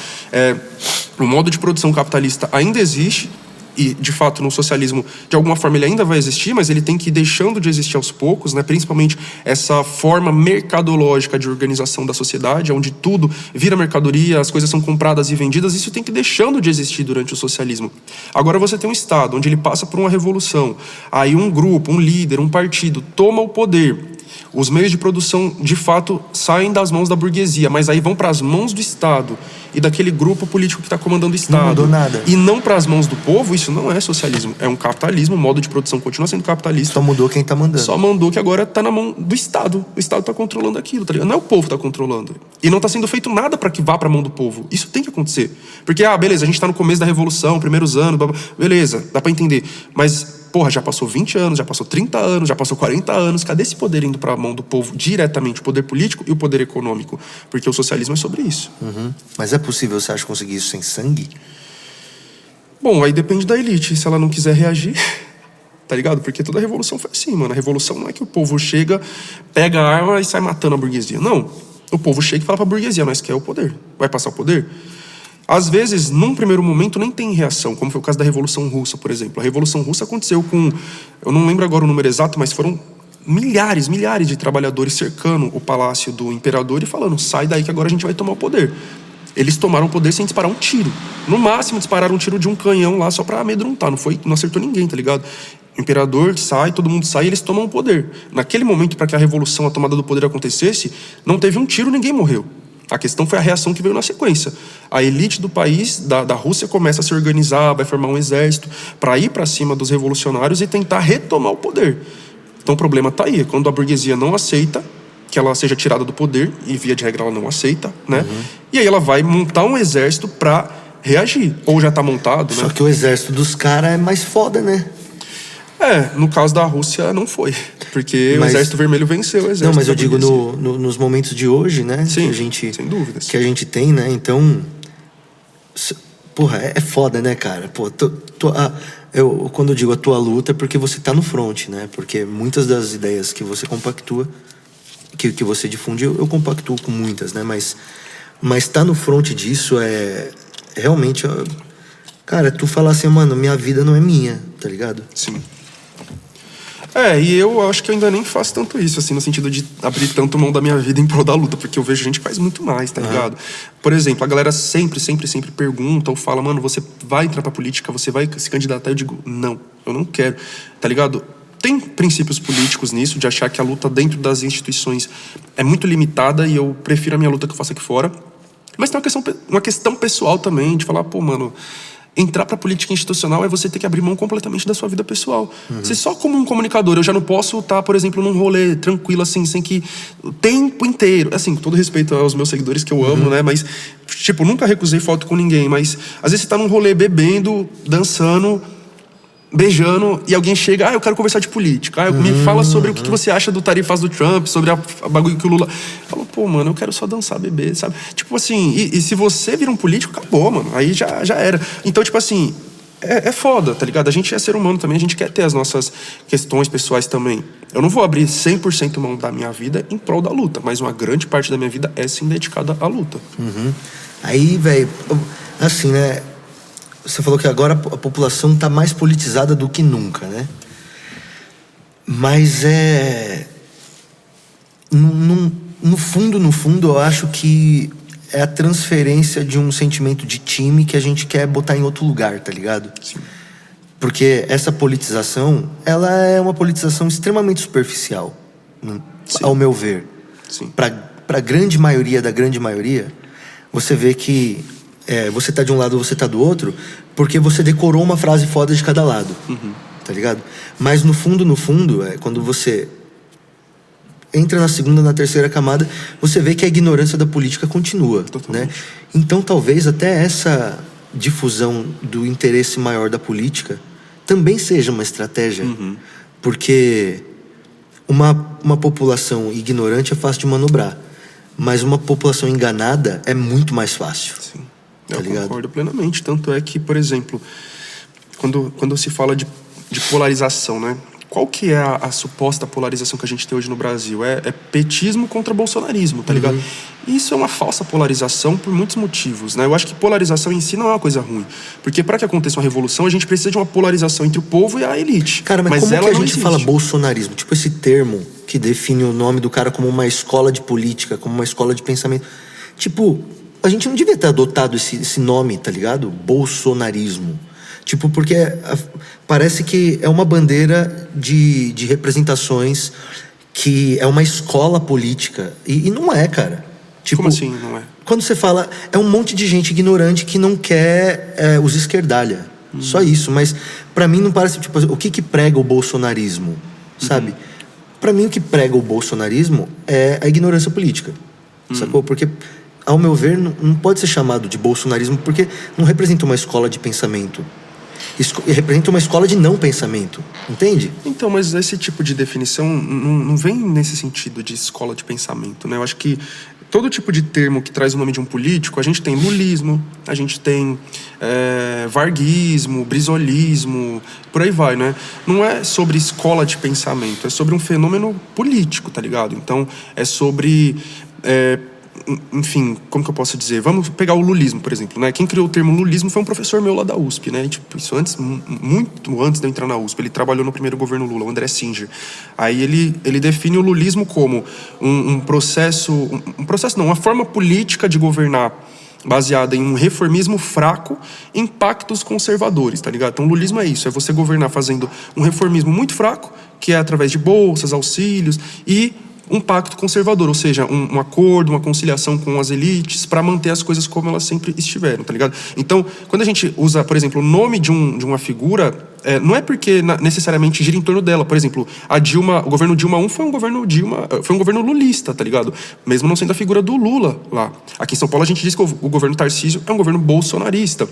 O modo de produção capitalista ainda existe e, de fato, no socialismo, de alguma forma, ele ainda vai existir, mas ele tem que ir deixando de existir aos poucos, né? Principalmente essa forma mercadológica de organização da sociedade, onde tudo vira mercadoria, as coisas são compradas e vendidas, isso tem que ir deixando de existir durante o socialismo. Agora você tem um Estado onde ele passa por uma revolução, aí um grupo, um líder, um partido toma o poder. Os meios de produção, de fato, saem das mãos da burguesia, mas aí vão para as mãos do Estado e daquele grupo político que está comandando o Estado. Não mudou nada. E não para as mãos do povo, isso não é socialismo. É um capitalismo, o modo de produção continua sendo capitalista. Só mudou quem está mandando. Só mandou que agora está na mão do Estado. O Estado está controlando aquilo, tá ligado? Não é o povo que está controlando. E não está sendo feito nada para que vá para a mão do povo. Isso tem que acontecer. Porque, beleza, a gente está no começo da Revolução, primeiros anos, beleza, dá para entender. Mas... porra, já passou 20 anos, já passou 30 anos, já passou 40 anos. Cadê esse poder indo para a mão do povo diretamente? O poder político e o poder econômico. Porque o socialismo é sobre isso. Mas é possível, você acha, conseguir isso sem sangue? Bom, aí depende da elite. Se ela não quiser reagir, tá ligado? Porque toda a revolução foi assim, mano. A revolução não é que o povo chega, pega a arma e sai matando a burguesia. Não. O povo chega e fala pra burguesia, nós quer o poder. Vai passar o poder? Às vezes, num primeiro momento, nem tem reação, como foi o caso da Revolução Russa, por exemplo. A Revolução Russa aconteceu com, eu não lembro agora o número exato, mas foram milhares de trabalhadores cercando o palácio do imperador e falando, sai daí que agora a gente vai tomar o poder. Eles tomaram o poder sem disparar um tiro. No máximo, dispararam um tiro de um canhão lá só pra amedrontar. Não acertou ninguém, tá ligado? O imperador sai, todo mundo sai e eles tomam o poder. Naquele momento, para que a revolução, a tomada do poder acontecesse, não teve um tiro, ninguém morreu. A questão foi a reação que veio na sequência. A elite do país, da Rússia, começa a se organizar, vai formar um exército para ir para cima dos revolucionários e tentar retomar o poder. Então o problema está aí. Quando a burguesia não aceita que ela seja tirada do poder, e via de regra ela não aceita, né? E aí ela vai montar um exército para reagir. Ou já está montado, né? Só que o exército dos caras é mais foda, né? No caso da Rússia não foi. Porque o Exército Vermelho venceu o exército. Não, mas eu digo nos momentos de hoje, né? Sim, que a gente, sem dúvidas. Que a gente tem, né? Então, porra, é foda, né, cara? Pô, quando eu digo a tua luta é porque você tá no front, né? Porque muitas das ideias que você compactua, que você difunde, eu compactuo com muitas, né? Mas tá no front disso é realmente... Cara, tu falar assim, mano, minha vida não é minha, tá ligado? Sim. E eu acho que eu ainda nem faço tanto isso, assim, no sentido de abrir tanto mão da minha vida em prol da luta, porque eu vejo gente que faz muito mais, tá ligado? Por exemplo, a galera sempre pergunta ou fala, mano, você vai entrar pra política, você vai se candidatar? Eu digo, não, eu não quero, tá ligado? Tem princípios políticos nisso, de achar que a luta dentro das instituições é muito limitada e eu prefiro a minha luta que eu faço aqui fora. Mas tem uma questão pessoal também, de falar, pô, mano... Entrar pra política institucional é você ter que abrir mão completamente da sua vida pessoal. Se só como um comunicador eu já não posso estar, por exemplo, num rolê tranquilo, assim, sem que... O tempo inteiro... Assim, com todo respeito aos meus seguidores que eu amo, né? Mas, tipo, nunca recusei foto com ninguém. Mas, às vezes você tá num rolê bebendo, dançando, beijando, e alguém chega, eu quero conversar de política. Me fala sobre o que você acha do tarifas do Trump, sobre a bagulho que o Lula... Fala, pô, mano, eu quero só dançar, beber, sabe? Tipo assim, e se você vira um político, acabou, mano. Aí já era. Então, tipo assim, é foda, tá ligado? A gente é ser humano também, a gente quer ter as nossas questões pessoais também. Eu não vou abrir 100% mão da minha vida em prol da luta, mas uma grande parte da minha vida é sim dedicada à luta. Aí, velho, assim, né? Você falou que agora a população tá mais politizada do que nunca, né? Mas no fundo, eu acho que é a transferência de um sentimento de time que a gente quer botar em outro lugar, tá ligado? Sim. Porque essa politização, ela é uma politização extremamente superficial, ao meu ver. Sim. Pra grande maioria da grande maioria, você vê que você tá de um lado ou você tá do outro porque você decorou uma frase foda de cada lado, tá ligado? Mas no fundo, quando você entra na segunda, na terceira camada, você vê que a ignorância da política continua, né? Então talvez até essa difusão do interesse maior da política também seja uma estratégia, porque uma população ignorante é fácil de manobrar, mas uma população enganada é muito mais fácil. Sim. Tá Eu ligado? concordo plenamente. Tanto é que, por exemplo, quando se fala de polarização, né? Qual que é a suposta polarização que a gente tem hoje no Brasil? É petismo contra bolsonarismo, tá ligado? E isso é uma falsa polarização por muitos motivos, né? Eu acho que polarização em si não é uma coisa ruim. Porque para que aconteça uma revolução, a gente precisa de uma polarização entre o povo e a elite. Cara, mas como ela que a não gente existe. fala bolsonarismo? Tipo esse termo que define o nome do cara como uma escola de política, como uma escola de pensamento. Tipo, a gente não devia ter adotado esse nome, tá ligado? Bolsonarismo. Tipo, porque parece que é uma bandeira de representações, que é uma escola política. E não é, cara. Tipo, Como assim não é? Quando você fala, é um monte de gente ignorante que não quer os esquerdalha. Só isso. Mas pra mim não parece, tipo, o que prega o bolsonarismo, sabe? Pra mim o que prega o bolsonarismo é a ignorância política, sacou? Porque, ao meu ver, não pode ser chamado de bolsonarismo porque não representa uma escola de pensamento. Representa uma escola de não pensamento, entende? Então, mas esse tipo de definição não vem nesse sentido de escola de pensamento, né? Eu acho que todo tipo de termo que traz o nome de um político, a gente tem lulismo, a gente tem varguismo, brizolismo, por aí vai, né? Não é sobre escola de pensamento, é sobre um fenômeno político, tá ligado? Então, é sobre... enfim, como que eu posso dizer? Vamos pegar o lulismo, por exemplo, né? Quem criou o termo lulismo foi um professor meu lá da USP, né? Tipo, isso muito antes de eu entrar na USP. Ele trabalhou no primeiro governo Lula, o André Singer. Aí ele define o lulismo como um processo não, uma forma política de governar baseada em um reformismo fraco, impactos conservadores, tá ligado? Então, o lulismo é isso, é você governar fazendo um reformismo muito fraco, que é através de bolsas, auxílios, e um pacto conservador, ou seja, um acordo, uma conciliação com as elites para manter as coisas como elas sempre estiveram, tá ligado? Então, quando a gente usa, por exemplo, o nome de uma figura, não é porque necessariamente gira em torno dela. Por exemplo, o governo Dilma I foi um governo lulista, tá ligado? Mesmo não sendo a figura do Lula lá. Aqui em São Paulo a gente diz que o governo Tarcísio é um governo bolsonarista.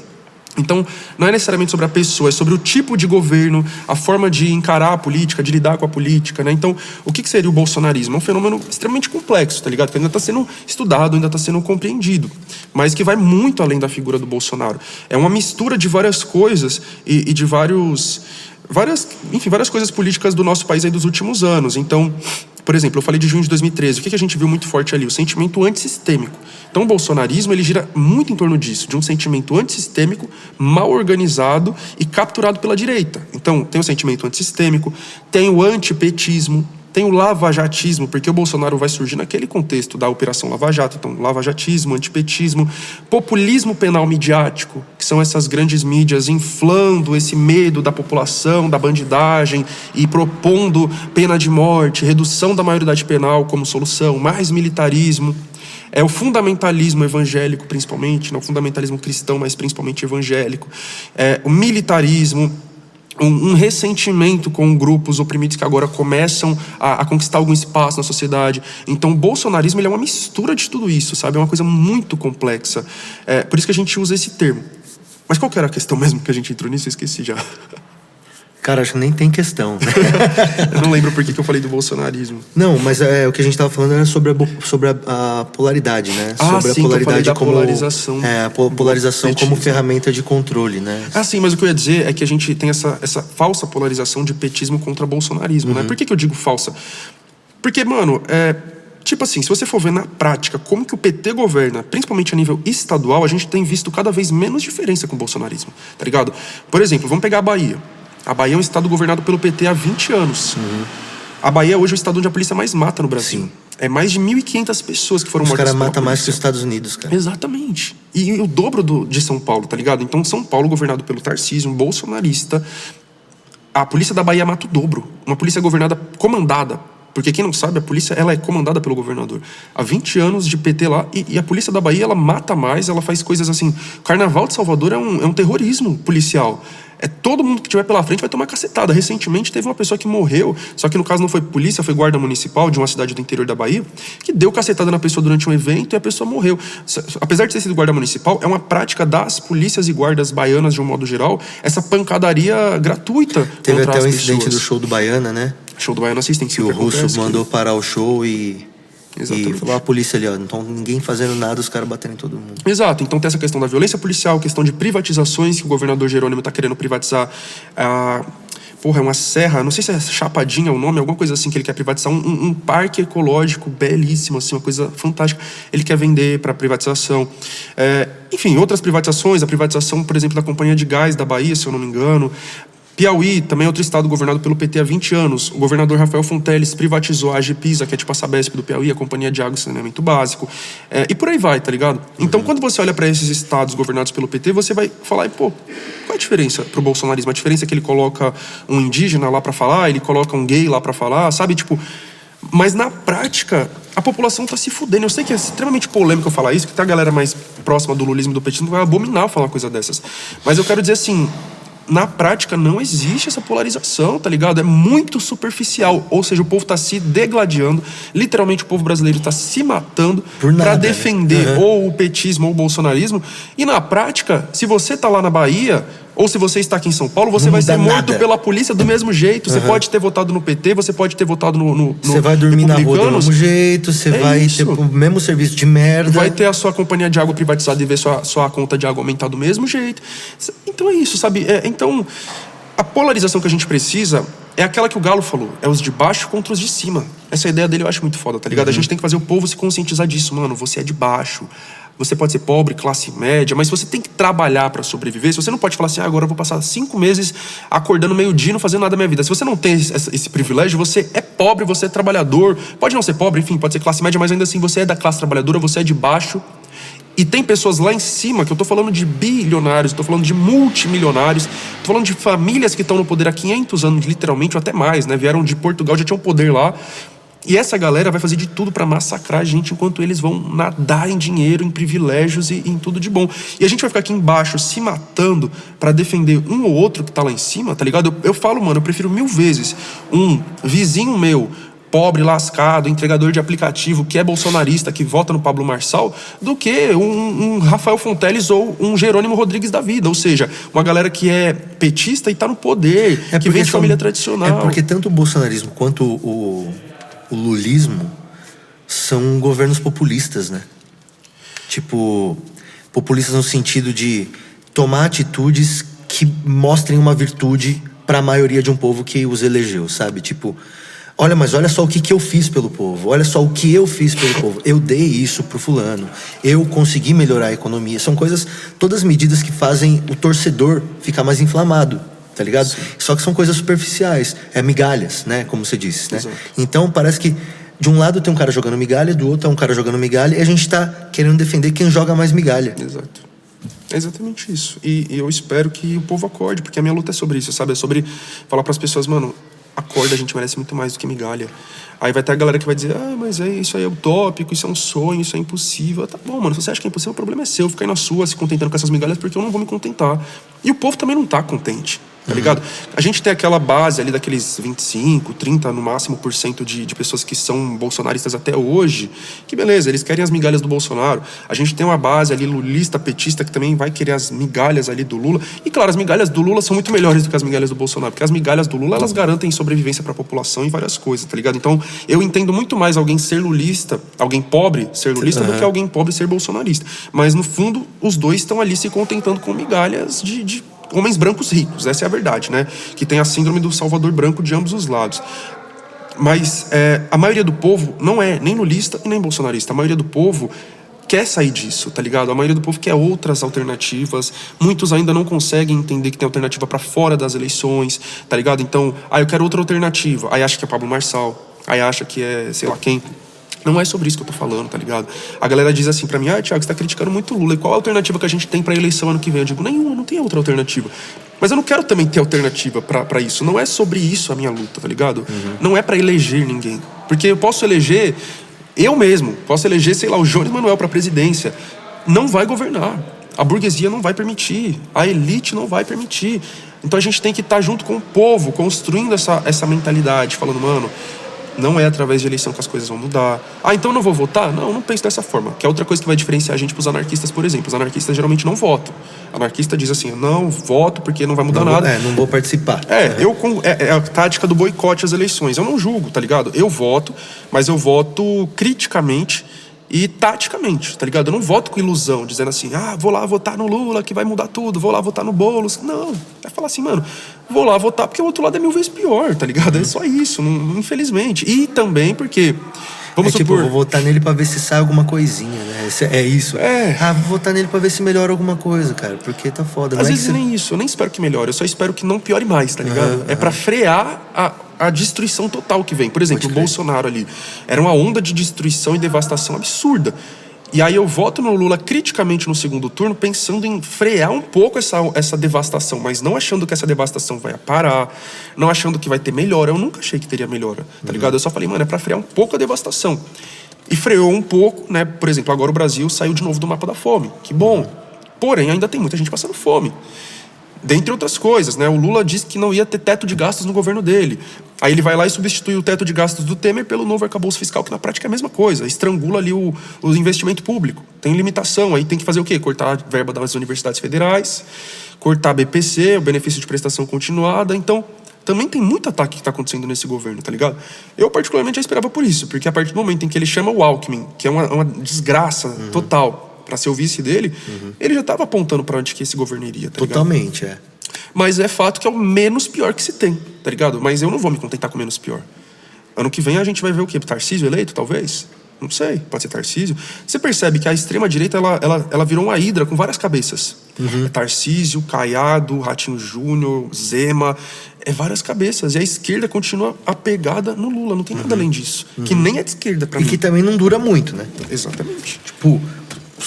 Então, não é necessariamente sobre a pessoa, é sobre o tipo de governo, a forma de encarar a política, de lidar com a política, né? Então, o que seria o bolsonarismo? É um fenômeno extremamente complexo, tá ligado? Que ainda está sendo estudado, ainda está sendo compreendido, mas que vai muito além da figura do Bolsonaro. É uma mistura de várias coisas e de várias coisas políticas do nosso país aí dos últimos anos. Então, por exemplo, eu falei de junho de 2013. O que a gente viu muito forte ali? O sentimento antissistêmico. Então, o bolsonarismo, ele gira muito em torno disso, de um sentimento antissistêmico, mal organizado e capturado pela direita. Então, tem o sentimento antissistêmico, tem o antipetismo, tem o lavajatismo, porque o Bolsonaro vai surgir naquele contexto da Operação Lava Jato. Então, lavajatismo, antipetismo, populismo penal midiático, que são essas grandes mídias inflando esse medo da população, da bandidagem e propondo pena de morte, redução da maioridade penal como solução, mais militarismo. É o fundamentalismo evangélico, principalmente, não o fundamentalismo cristão, mas principalmente evangélico. O militarismo, um ressentimento com grupos oprimidos que agora começam a conquistar algum espaço na sociedade. Então, o bolsonarismo, ele é uma mistura de tudo isso, sabe? É uma coisa muito complexa. Por isso que a gente usa esse termo. Mas qual que era a questão mesmo que a gente entrou nisso? Eu esqueci já. Cara, acho que nem tem questão. Eu não lembro por que eu falei do bolsonarismo. Não, mas o que a gente estava falando era sobre a polaridade, né? Sobre sim, a polaridade como polarização. A polarização como ferramenta de controle, né? Sim, mas o que eu ia dizer é que a gente tem essa falsa polarização de petismo contra bolsonarismo, né? Por que eu digo falsa? Porque, mano, tipo assim, se você for ver na prática como que o PT governa, principalmente a nível estadual, a gente tem visto cada vez menos diferença com o bolsonarismo, tá ligado? Por exemplo, vamos pegar a Bahia. A Bahia é um estado governado pelo PT há 20 anos. A Bahia é hoje o estado onde a polícia mais mata no Brasil. Sim. É mais de 1.500 pessoas que foram mortas pela polícia. Os caras matam mais que os Estados Unidos, cara. Exatamente. E o dobro de São Paulo, tá ligado? Então, São Paulo, governado pelo Tarcísio, um bolsonarista, a polícia da Bahia mata o dobro. Uma polícia comandada. Porque quem não sabe, a polícia ela é comandada pelo governador. Há 20 anos de PT lá, e a polícia da Bahia, ela mata mais, ela faz coisas assim. O Carnaval de Salvador é um terrorismo policial. Todo mundo que tiver pela frente vai tomar cacetada. Recentemente teve uma pessoa que morreu, só que no caso não foi polícia, foi guarda municipal de uma cidade do interior da Bahia, que deu cacetada na pessoa durante um evento e a pessoa morreu. Apesar de ter sido guarda municipal, é uma prática das polícias e guardas baianas de um modo geral, essa pancadaria gratuita. Teve até o incidente do show do Baiana, né? Show do Baiana assistem. Que o russo mandou parar o show e Exatamente. E falou a polícia ali, ó, não estão ninguém fazendo nada, os caras batendo em todo mundo. Exato, então tem essa questão da violência policial, questão de privatizações, que o governador Jerônimo está querendo privatizar é uma serra, não sei se é Chapadinha o nome, alguma coisa assim, que ele quer privatizar, um parque ecológico belíssimo, assim, uma coisa fantástica, ele quer vender para privatização. Enfim, outras privatizações, a privatização, por exemplo, da Companhia de Gás da Bahia, se eu não me engano. Piauí, também é outro estado governado pelo PT há 20 anos. O governador Rafael Fonteles privatizou a Agepisa, que é tipo a Sabesp do Piauí, a Companhia de Água e Saneamento Básico. E por aí vai, tá ligado? Então, quando você olha para esses estados governados pelo PT, você vai falar, qual é a diferença pro bolsonarismo? A diferença é que ele coloca um indígena lá para falar, ele coloca um gay lá para falar, sabe? Tipo, mas na prática, a população tá se fudendo. Eu sei que é extremamente polêmico eu falar isso, que tá a galera mais próxima do lulismo e do petismo vai abominar falar uma coisa dessas. Mas eu quero dizer assim, na prática não existe essa polarização, tá ligado? É muito superficial, ou seja, o povo tá se degladiando, literalmente o povo brasileiro tá se matando para defender ou o petismo ou o bolsonarismo, e na prática, se você tá lá na Bahia, ou se você está aqui em São Paulo, você vai ser morto pela polícia do mesmo jeito. Você pode ter votado no PT, você pode ter votado no Você vai dormir na rua do mesmo jeito, você vai ter o mesmo serviço de merda. Vai ter a sua companhia de água privatizada e ver sua conta de água aumentar do mesmo jeito. Então é isso, sabe? Então, a polarização que a gente precisa é aquela que o Galo falou, é os de baixo contra os de cima. Essa ideia dele eu acho muito foda, tá ligado? A gente tem que fazer o povo se conscientizar disso, mano, você é de baixo. Você pode ser pobre, classe média, mas você tem que trabalhar pra sobreviver. Se você não pode falar assim, agora eu vou passar 5 meses acordando meio-dia e não fazendo nada da minha vida. Se você não tem esse privilégio, você é pobre, você é trabalhador. Pode não ser pobre, enfim, pode ser classe média, mas ainda assim você é da classe trabalhadora, você é de baixo. E tem pessoas lá em cima, que eu tô falando de bilionários, tô falando de multimilionários, tô falando de famílias que estão no poder há 500 anos, literalmente, ou até mais, né? Vieram de Portugal, já tinham poder lá. E essa galera vai fazer de tudo pra massacrar a gente, enquanto eles vão nadar em dinheiro, em privilégios e em tudo de bom. E a gente vai ficar aqui embaixo se matando pra defender um ou outro que tá lá em cima, tá ligado? Eu falo, mano, eu prefiro 1000 vezes um vizinho meu, pobre, lascado, entregador de aplicativo, que é bolsonarista, que vota no Pablo Marçal, do que um Rafael Fonteles ou um Jerônimo Rodrigues da vida. Ou seja, uma galera que é petista e tá no poder, que vem de família tradicional. É porque tanto o bolsonarismo quanto o lulismo são governos populistas, né? Tipo, populistas no sentido de tomar atitudes que mostrem uma virtude para a maioria de um povo que os elegeu, sabe? Tipo, olha só o que eu fiz pelo povo, olha só o que eu fiz pelo povo. Eu dei isso pro fulano, eu consegui melhorar a economia. São coisas, todas medidas que fazem o torcedor ficar mais inflamado, tá ligado? Sim. Só que são coisas superficiais, migalhas, né? Como você disse, né? Exato. Então parece que de um lado tem um cara jogando migalha, do outro é um cara jogando migalha, e a gente tá querendo defender quem joga mais migalha. Exato. É exatamente isso. E eu espero que o povo acorde, porque a minha luta é sobre isso, sabe? É sobre falar pras pessoas, mano, acorda, a gente merece muito mais do que migalha. Aí vai ter a galera que vai dizer, mas isso aí é utópico, isso é um sonho, isso é impossível. Tá bom, mano, se você acha que é impossível, o problema é seu. Fica aí na sua, se contentando com essas migalhas, porque eu não vou me contentar. E o povo também não tá contente, tá ligado? A gente tem aquela base ali daqueles 25, 30 no máximo por cento de pessoas que são bolsonaristas até hoje, que beleza, eles querem as migalhas do Bolsonaro. A gente tem uma base ali lulista, petista, que também vai querer as migalhas ali do Lula. E claro, as migalhas do Lula são muito melhores do que as migalhas do Bolsonaro, porque as migalhas do Lula, elas garantem sobrevivência pra população e várias coisas, tá ligado? Então, eu entendo muito mais alguém ser lulista, alguém pobre ser lulista, do que alguém pobre ser bolsonarista. Mas, no fundo, os dois estão ali se contentando com migalhas de homens brancos ricos, essa é a verdade, né? Que tem a síndrome do salvador branco de ambos os lados. Mas a maioria do povo não é nem lulista e nem bolsonarista. A maioria do povo quer sair disso, tá ligado? A maioria do povo quer outras alternativas. Muitos ainda não conseguem entender que tem alternativa pra fora das eleições, tá ligado? Então, eu quero outra alternativa. Aí acha que é Pablo Marçal, aí acha que é sei lá quem. Não é sobre isso que eu tô falando, tá ligado? A galera diz assim pra mim, Thiago, você tá criticando muito o Lula. E qual a alternativa que a gente tem pra eleição ano que vem? Eu digo, nenhuma, não tem outra alternativa. Mas eu não quero também ter alternativa pra isso. Não é sobre isso a minha luta, tá ligado? Não é pra eleger ninguém. Porque eu posso eleger, eu mesmo, posso eleger, sei lá, o Jones Manuel pra presidência. Não vai governar. A burguesia não vai permitir. A elite não vai permitir. Então a gente tem que estar junto com o povo, construindo essa mentalidade, falando, mano, não é através de eleição que as coisas vão mudar. Então eu não vou votar? Não penso dessa forma. Que é outra coisa que vai diferenciar a gente pros anarquistas, por exemplo. Os anarquistas geralmente não votam. Anarquista diz assim, não voto porque não vai mudar nada. Não vou participar. É a tática do boicote às eleições. Eu não julgo, tá ligado? Eu voto, mas eu voto criticamente e taticamente, tá ligado? Eu não voto com ilusão, dizendo assim, vou lá votar no Lula que vai mudar tudo, vou lá votar no Boulos. Não, é falar assim, mano, vou lá votar porque o outro lado é 1000 vezes pior, tá ligado? É só isso, infelizmente. E também porque, vamos supor... vou votar nele pra ver se sai alguma coisinha, né? É isso. Vou votar nele pra ver se melhora alguma coisa, cara, porque tá foda. Às vezes nem isso, eu nem espero que melhore, eu só espero que não piore mais, tá ligado? É pra frear a destruição total que vem. Por exemplo, o Bolsonaro ali. Era uma onda de destruição e devastação absurda. E aí eu voto no Lula criticamente no segundo turno, pensando em frear um pouco essa devastação, mas não achando que essa devastação vai parar, não achando que vai ter melhora. Eu nunca achei que teria melhora, tá ligado? Eu só falei, mano, é pra frear um pouco a devastação. E freou um pouco, né? Por exemplo, agora o Brasil saiu de novo do mapa da fome. Que bom. Porém, ainda tem muita gente passando fome. Dentre outras coisas, né? O Lula disse que não ia ter teto de gastos no governo dele. Aí ele vai lá e substitui o teto de gastos do Temer pelo novo arcabouço fiscal, que na prática é a mesma coisa. Estrangula ali o investimento público. Tem limitação. Aí tem que fazer o quê? Cortar a verba das universidades federais, cortar a BPC, o benefício de prestação continuada. Então, também tem muito ataque que está acontecendo nesse governo, tá ligado? Eu, particularmente, já esperava por isso. Porque a partir do momento em que ele chama o Alckmin, que é uma desgraça total, para ser o vice dele, ele já estava apontando para onde que esse governo iria, tá Totalmente, ligado? Mas é fato que é o menos pior que se tem, tá ligado? Mas eu não vou me contentar com o menos pior. Ano que vem a gente vai ver o quê? Tarcísio eleito, talvez? Não sei, pode ser Tarcísio. Você percebe que a extrema-direita, ela virou uma hidra com várias cabeças. É Tarcísio, Caiado, Ratinho Júnior, Zema, várias cabeças. E a esquerda continua apegada no Lula, não tem nada além disso. Que nem é de esquerda pra mim. E que também não dura muito, né? Exatamente. Tipo,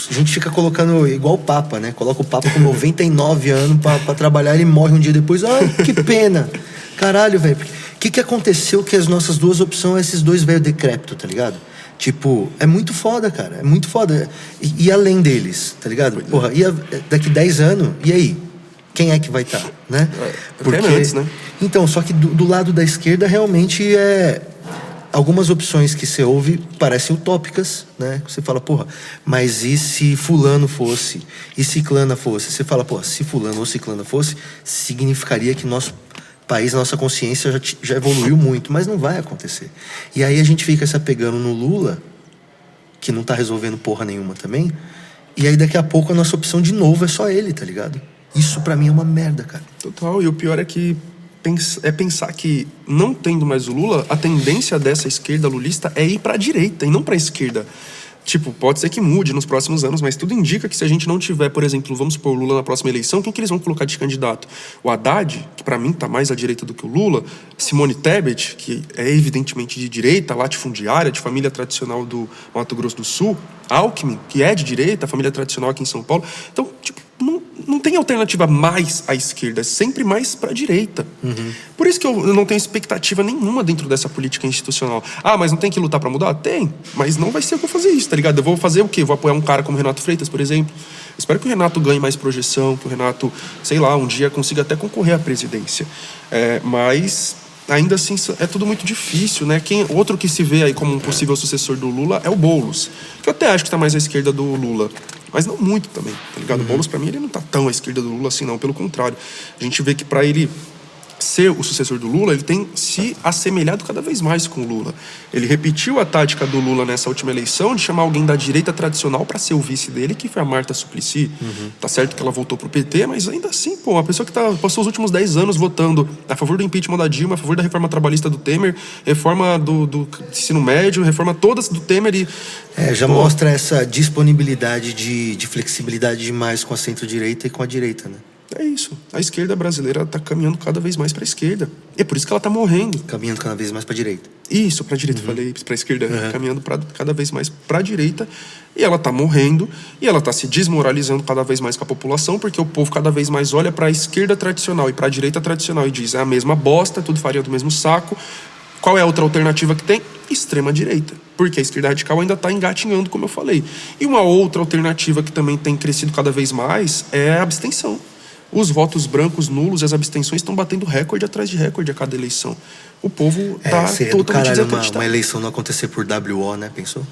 a gente fica colocando igual o Papa, né? Coloca o Papa com 99 anos pra trabalhar, ele morre um dia depois. Ah, que pena. Caralho, velho. O que aconteceu que as nossas duas opções é esses dois velhos decrépitos, tá ligado? Tipo, é muito foda, cara. É muito foda. E além deles, tá ligado? Porra, daqui 10 anos, e aí? Quem é que vai estar, né? Porque antes, né? Então, só que do lado da esquerda, realmente, algumas opções que você ouve parecem utópicas, né? Você fala, porra, mas e se fulano fosse? E se ciclana fosse? Você fala, porra, se fulano ou ciclana fosse, significaria que nosso país, nossa consciência já evoluiu muito, mas não vai acontecer. E aí a gente fica se apegando no Lula, que não tá resolvendo porra nenhuma também, e aí daqui a pouco a nossa opção de novo é só ele, tá ligado? Isso pra mim é uma merda, cara. Total, e o pior é que pensar que, não tendo mais o Lula, a tendência dessa esquerda lulista é ir pra direita e não pra esquerda. Tipo, pode ser que mude nos próximos anos, mas tudo indica que se a gente não tiver, por exemplo, vamos supor, o Lula na próxima eleição, quem que eles vão colocar de candidato? O Haddad, que pra mim tá mais à direita do que o Lula, Simone Tebet, que é evidentemente de direita, latifundiária, de família tradicional do Mato Grosso do Sul, Alckmin, que é de direita, família tradicional aqui em São Paulo. Então, tipo, não tem alternativa mais à esquerda, é sempre mais pra direita. Por isso que eu não tenho expectativa nenhuma dentro dessa política institucional. Ah, mas não tem que lutar pra mudar? Tem, mas não vai ser eu que vou fazer isso, tá ligado? Eu vou fazer o quê? Vou apoiar um cara como Renato Freitas, por exemplo. Espero que o Renato ganhe mais projeção, que o Renato, sei lá, um dia consiga até concorrer à presidência. Mas ainda assim é tudo muito difícil, né? Outro que se vê aí como um possível sucessor do Lula é o Boulos, que eu até acho que tá mais à esquerda do Lula. Mas não muito também, tá ligado? O Boulos, pra mim, ele não tá tão à esquerda do Lula assim, não. Pelo contrário. A gente vê que pra ele ser o sucessor do Lula, ele tem se assemelhado cada vez mais com o Lula. Ele repetiu a tática do Lula nessa última eleição de chamar alguém da direita tradicional pra ser o vice dele, que foi a Marta Suplicy. Tá certo que ela voltou pro PT, mas ainda assim, pô, uma pessoa que passou os últimos 10 anos votando a favor do impeachment da Dilma, a favor da reforma trabalhista do Temer, reforma do ensino médio, reforma todas do Temer e... já mostra essa disponibilidade de flexibilidade demais com a centro-direita e com a direita, né? É isso. A esquerda brasileira tá caminhando cada vez mais pra esquerda. E é por isso que ela tá morrendo. Caminhando cada vez mais pra direita. Isso, pra direita, falei pra esquerda. Caminhando cada vez mais pra direita. E ela tá morrendo. E ela tá se desmoralizando cada vez mais com a população, porque o povo cada vez mais olha pra esquerda tradicional e pra direita tradicional e diz, é a mesma bosta, tudo farinha do mesmo saco. Qual é a outra alternativa que tem? Extrema-direita. Porque a esquerda radical ainda está engatinhando, como eu falei. E uma outra alternativa que também tem crescido cada vez mais é a abstenção. Os votos brancos, nulos e as abstenções estão batendo recorde atrás de recorde a cada eleição. O povo tá totalmente desacreditado. Uma eleição não acontecer por WO, né? Pensou?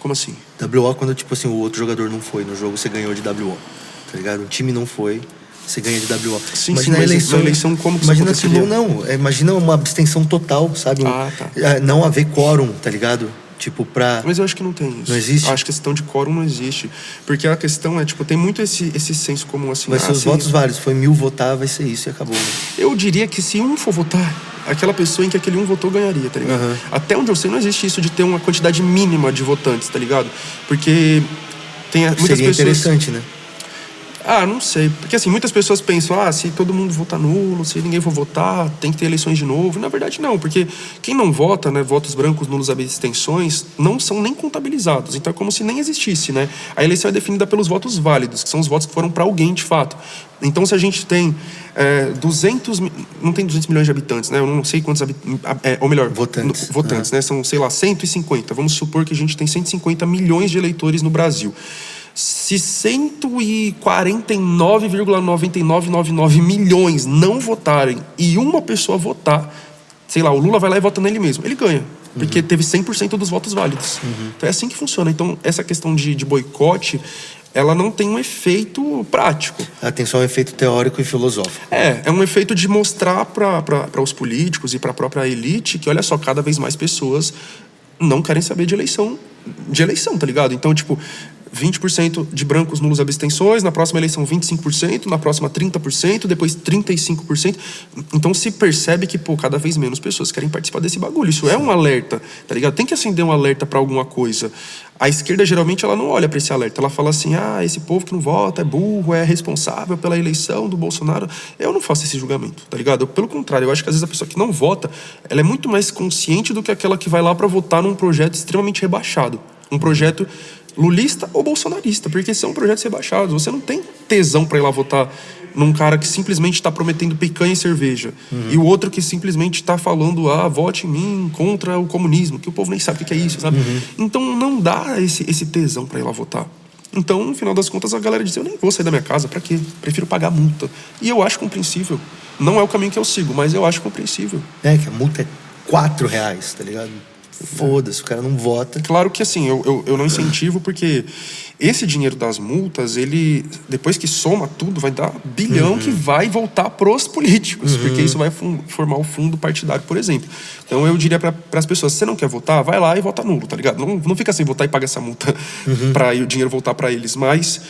Como assim? WO quando, tipo assim, o outro jogador não foi no jogo, você ganhou de WO. Tá ligado? O time não foi, você ganha de WO. Sim, imagina mas na eleição como que imagina isso aconteceria? Imagina uma abstenção total, sabe? Não haver quórum, tá ligado? Tipo, Mas eu acho que não tem isso. Não existe? Eu acho que a questão de quórum não existe. Porque a questão é, tipo, tem muito esse senso comum assim. Vai ser os votos válidos. Foi 1000 votar, vai ser isso e acabou. Né? Eu diria que se um for votar, aquela pessoa em que aquele um votou ganharia, tá ligado? Até onde eu sei, não existe isso de ter uma quantidade mínima de votantes, tá ligado? Porque tem muitas Seria pessoas... interessante, né? Não sei. Porque assim, muitas pessoas pensam, se todo mundo votar nulo, se ninguém for votar, tem que ter eleições de novo. Na verdade, não, porque quem não vota, né, votos brancos, nulos, abstenções, não são nem contabilizados. Então é como se nem existisse, né? A eleição é definida pelos votos válidos, que são os votos que foram para alguém, de fato. Então se a gente tem 200... Não tem 200 milhões de habitantes, né? Eu não sei quantos ou melhor... Votantes, né? São, sei lá, 150. Vamos supor que a gente tem 150 milhões de eleitores no Brasil. Se 149,9999 milhões não votarem e uma pessoa votar, sei lá, o Lula vai lá e vota nele mesmo, ele ganha. Porque teve 100% dos votos válidos. Então é assim que funciona. Então essa questão de boicote, ela não tem um efeito prático. Ela tem só um efeito teórico e filosófico. É um efeito de mostrar para os políticos e para a própria elite que, olha só, cada vez mais pessoas não querem saber de eleição, tá ligado? Então, tipo... 20% de brancos, nulos, abstenções, na próxima eleição 25%, na próxima 30%, depois 35%. Então se percebe que, cada vez menos pessoas querem participar desse bagulho. Isso é um alerta, tá ligado? Tem que acender um alerta pra alguma coisa. A esquerda, geralmente, ela não olha pra esse alerta. Ela fala assim, esse povo que não vota é burro, é responsável pela eleição do Bolsonaro. Eu não faço esse julgamento, tá ligado? Pelo contrário, eu acho que às vezes a pessoa que não vota, ela é muito mais consciente do que aquela que vai lá pra votar num projeto extremamente rebaixado. Um projeto lulista ou bolsonarista, porque são projetos rebaixados. Você não tem tesão pra ir lá votar num cara que simplesmente tá prometendo picanha e cerveja. E o outro que simplesmente tá falando, vote em mim contra o comunismo, que o povo nem sabe o que é isso, sabe? Então não dá esse tesão pra ir lá votar. Então, no final das contas, a galera diz, eu nem vou sair da minha casa, pra quê? Prefiro pagar multa. E eu acho compreensível. Não é o caminho que eu sigo, mas eu acho compreensível. Que a multa é R$4, tá ligado? Foda-se, o cara não vota. Claro que assim, eu não incentivo, porque esse dinheiro das multas, ele, depois que soma tudo, vai dar bilhão que vai voltar pros políticos, porque isso vai formar o fundo partidário, por exemplo. Então eu diria para as pessoas, se você não quer votar, vai lá e vota nulo, tá ligado? Não fica sem votar e paga essa multa para o dinheiro voltar para eles, mas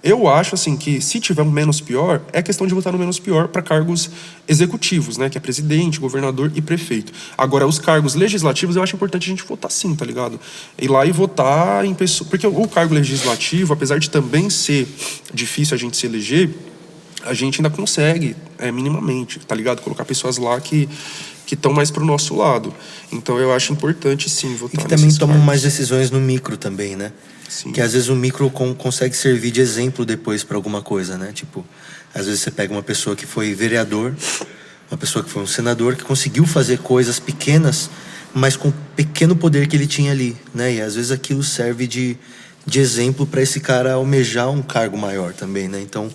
eu acho assim que se tiver um menos pior, é questão de votar no menos pior para cargos executivos, né? Que é presidente, governador e prefeito. Agora, os cargos legislativos, eu acho importante a gente votar sim, tá ligado? Ir lá e votar em pessoas... Porque o cargo legislativo, apesar de também ser difícil a gente se eleger, a gente ainda consegue, minimamente, tá ligado? Colocar pessoas lá que estão mais pro nosso lado. Então eu acho importante sim votar. E que também tomam mais decisões no micro também, né? Sim. Que às vezes o micro consegue servir de exemplo depois para alguma coisa, né? Tipo, às vezes você pega uma pessoa que foi vereador, uma pessoa que foi um senador, que conseguiu fazer coisas pequenas, mas com o pequeno poder que ele tinha ali, né? E às vezes aquilo serve de exemplo para esse cara almejar um cargo maior também, né? Então,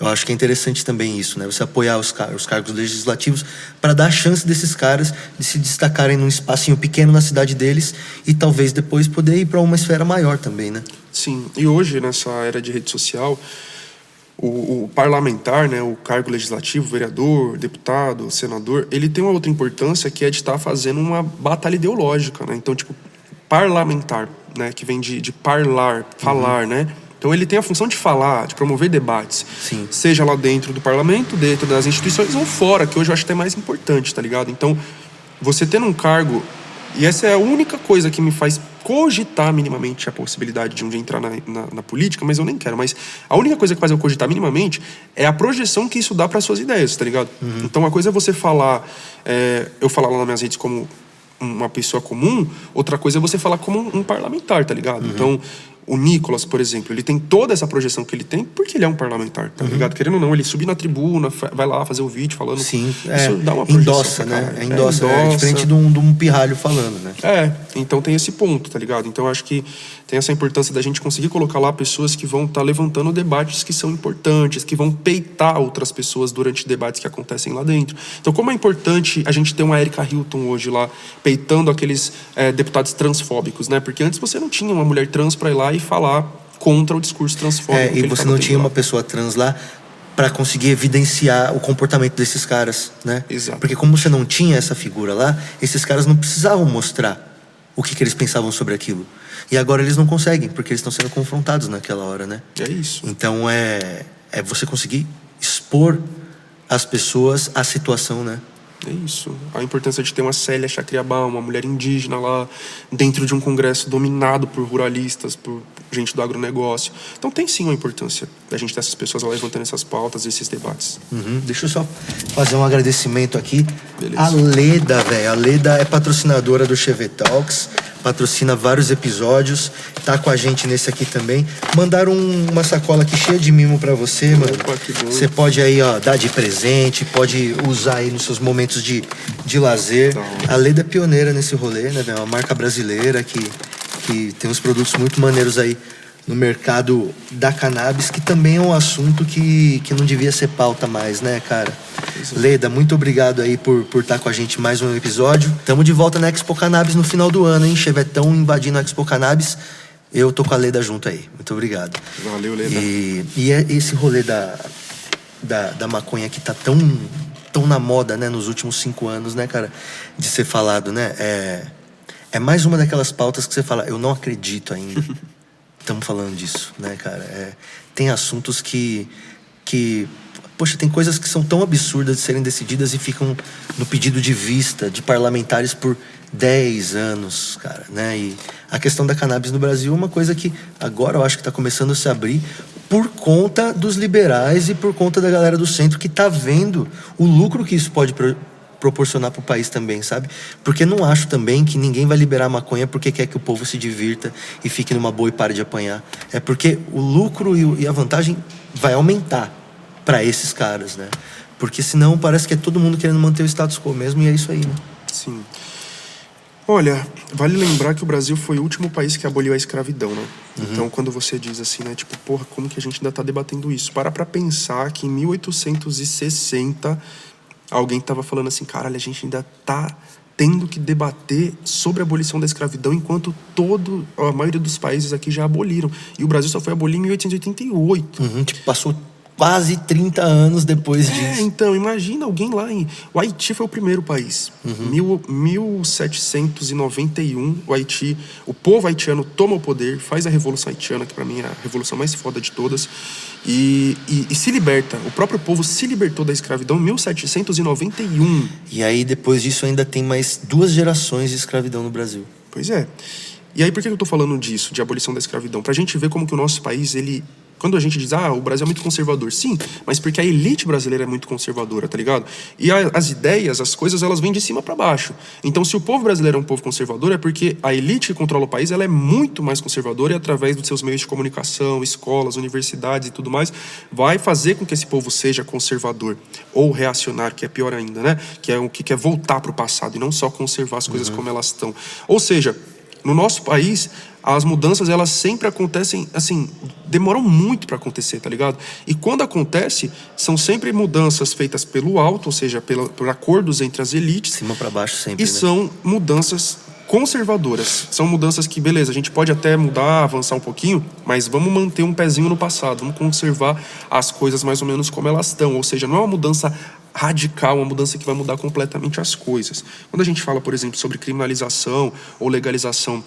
eu acho que é interessante também isso, né? Você apoiar os cargos legislativos para dar a chance desses caras de se destacarem num espacinho pequeno na cidade deles e talvez depois poder ir para uma esfera maior também, né? Sim, e hoje, nessa era de rede social, o parlamentar, né, o cargo legislativo, vereador, deputado, senador, ele tem uma outra importância, que é de estar fazendo uma batalha ideológica, né? Então, tipo, parlamentar, né, que vem de parlar, falar, né? Então ele tem a função de falar, de promover debates. Sim. Seja lá dentro do parlamento, dentro das instituições ou fora, que hoje eu acho até mais importante, tá ligado? Então, você tendo um cargo... E essa é a única coisa que me faz cogitar minimamente a possibilidade de um dia entrar na política, mas eu nem quero. Mas a única coisa que faz eu cogitar minimamente é a projeção que isso dá para suas ideias, tá ligado? Então, uma coisa é você falar... eu falar lá nas minhas redes como uma pessoa comum, outra coisa é você falar como um parlamentar, tá ligado? Então... O Nicolas, por exemplo, ele tem toda essa projeção que ele tem porque ele é um parlamentar, tá ligado? Querendo ou não, ele subir na tribuna, vai lá fazer o vídeo falando... Sim, isso dá uma projeção. Endossa, né? Endossa. É diferente de um pirralho falando, né? Então tem esse ponto, tá ligado? Então eu acho que tem essa importância da gente conseguir colocar lá pessoas que vão estar levantando debates que são importantes, que vão peitar outras pessoas durante debates que acontecem lá dentro. Então como é importante a gente ter uma Erika Hilton hoje lá, peitando aqueles deputados transfóbicos, né? Porque antes você não tinha uma mulher trans pra ir lá e falar contra o discurso transfóbico. E você não tinha uma pessoa trans lá para conseguir evidenciar o comportamento desses caras, né? Exato. Porque como você não tinha essa figura lá, esses caras não precisavam mostrar o que eles pensavam sobre aquilo. E agora eles não conseguem, porque eles estão sendo confrontados naquela hora, né? É isso. Então é você conseguir expor as pessoas à situação, né? É isso. A importância de ter uma Célia Chacriabá, uma mulher indígena lá dentro de um congresso dominado por ruralistas, por gente do agronegócio. Então tem sim uma importância da gente ter essas pessoas lá levantando essas pautas, esses debates. Deixa eu só fazer um agradecimento aqui. Beleza. A Leda, velho. A Leda é patrocinadora do Chevette Talks, patrocina vários episódios, tá com a gente nesse aqui também. Mandaram uma sacola aqui cheia de mimo pra você, mano. Opa, que bom. Você pode aí, dar de presente, pode usar aí nos seus momentos de lazer. Então. A Leda é pioneira nesse rolê, né, velho? Uma marca brasileira que tem uns produtos muito maneiros aí no mercado da cannabis, que também é um assunto que não devia ser pauta mais, né, cara? Leda, muito obrigado aí por estar com a gente mais um episódio. Tamo de volta na Expo Cannabis no final do ano, hein? Chevetão invadindo a Expo Cannabis. Eu tô com a Leda junto aí. Muito obrigado. Valeu, Leda. E esse rolê da maconha que tá tão na moda, né, nos últimos 5 anos, né, cara? De ser falado, né? É mais uma daquelas pautas que você fala, eu não acredito ainda. estamos falando disso, né, cara? Tem assuntos que... Poxa, tem coisas que são tão absurdas de serem decididas e ficam no pedido de vista de parlamentares por 10 anos, cara, né? E a questão da cannabis no Brasil é uma coisa que agora eu acho que está começando a se abrir por conta dos liberais e por conta da galera do centro que está vendo o lucro que isso pode proporcionar para o país também, sabe? Porque não acho também que ninguém vai liberar a maconha porque quer que o povo se divirta e fique numa boa e pare de apanhar. É porque o lucro e a vantagem vai aumentar para esses caras, né? Porque senão parece que é todo mundo querendo manter o status quo mesmo, e é isso aí, né? Sim. Olha, vale lembrar que o Brasil foi o último país que aboliu a escravidão, né? Então, quando você diz assim, né? Tipo, porra, como que a gente ainda tá debatendo isso? Para pra pensar que em 1860 alguém tava falando assim, caralho, a gente ainda tá tendo que debater sobre a abolição da escravidão enquanto a maioria dos países aqui já aboliram. E o Brasil só foi abolir em 1888. Tipo, passou quase 30 anos depois disso. Então, imagina alguém lá o Haiti foi o primeiro país. 1791, o povo haitiano toma o poder, faz a Revolução Haitiana, que pra mim é a revolução mais foda de todas, e se liberta. O próprio povo se libertou da escravidão em 1791. E aí, depois disso, ainda tem mais 2 gerações de escravidão no Brasil. Pois é. E aí, por que eu tô falando disso, de abolição da escravidão? Pra gente ver como que o nosso país, quando a gente diz, o Brasil é muito conservador. Sim, mas porque a elite brasileira é muito conservadora, tá ligado? E as ideias, as coisas, elas vêm de cima pra baixo. Então, se o povo brasileiro é um povo conservador, é porque a elite que controla o país, ela é muito mais conservadora e através dos seus meios de comunicação, escolas, universidades e tudo mais, vai fazer com que esse povo seja conservador ou reacionário, que é pior ainda, né? Que é o que quer voltar pro passado e não só conservar as coisas como elas estão. Ou seja, no nosso país, as mudanças, elas sempre acontecem, assim, demoram muito para acontecer, tá ligado? E quando acontece, são sempre mudanças feitas pelo alto, ou seja, por acordos entre as elites. De cima para baixo sempre, E são mudanças conservadoras. São mudanças que, beleza, a gente pode até mudar, avançar um pouquinho, mas vamos manter um pezinho no passado, vamos conservar as coisas mais ou menos como elas estão. Ou seja, não é uma mudança radical, uma mudança que vai mudar completamente as coisas. Quando a gente fala, por exemplo, sobre criminalização ou legalização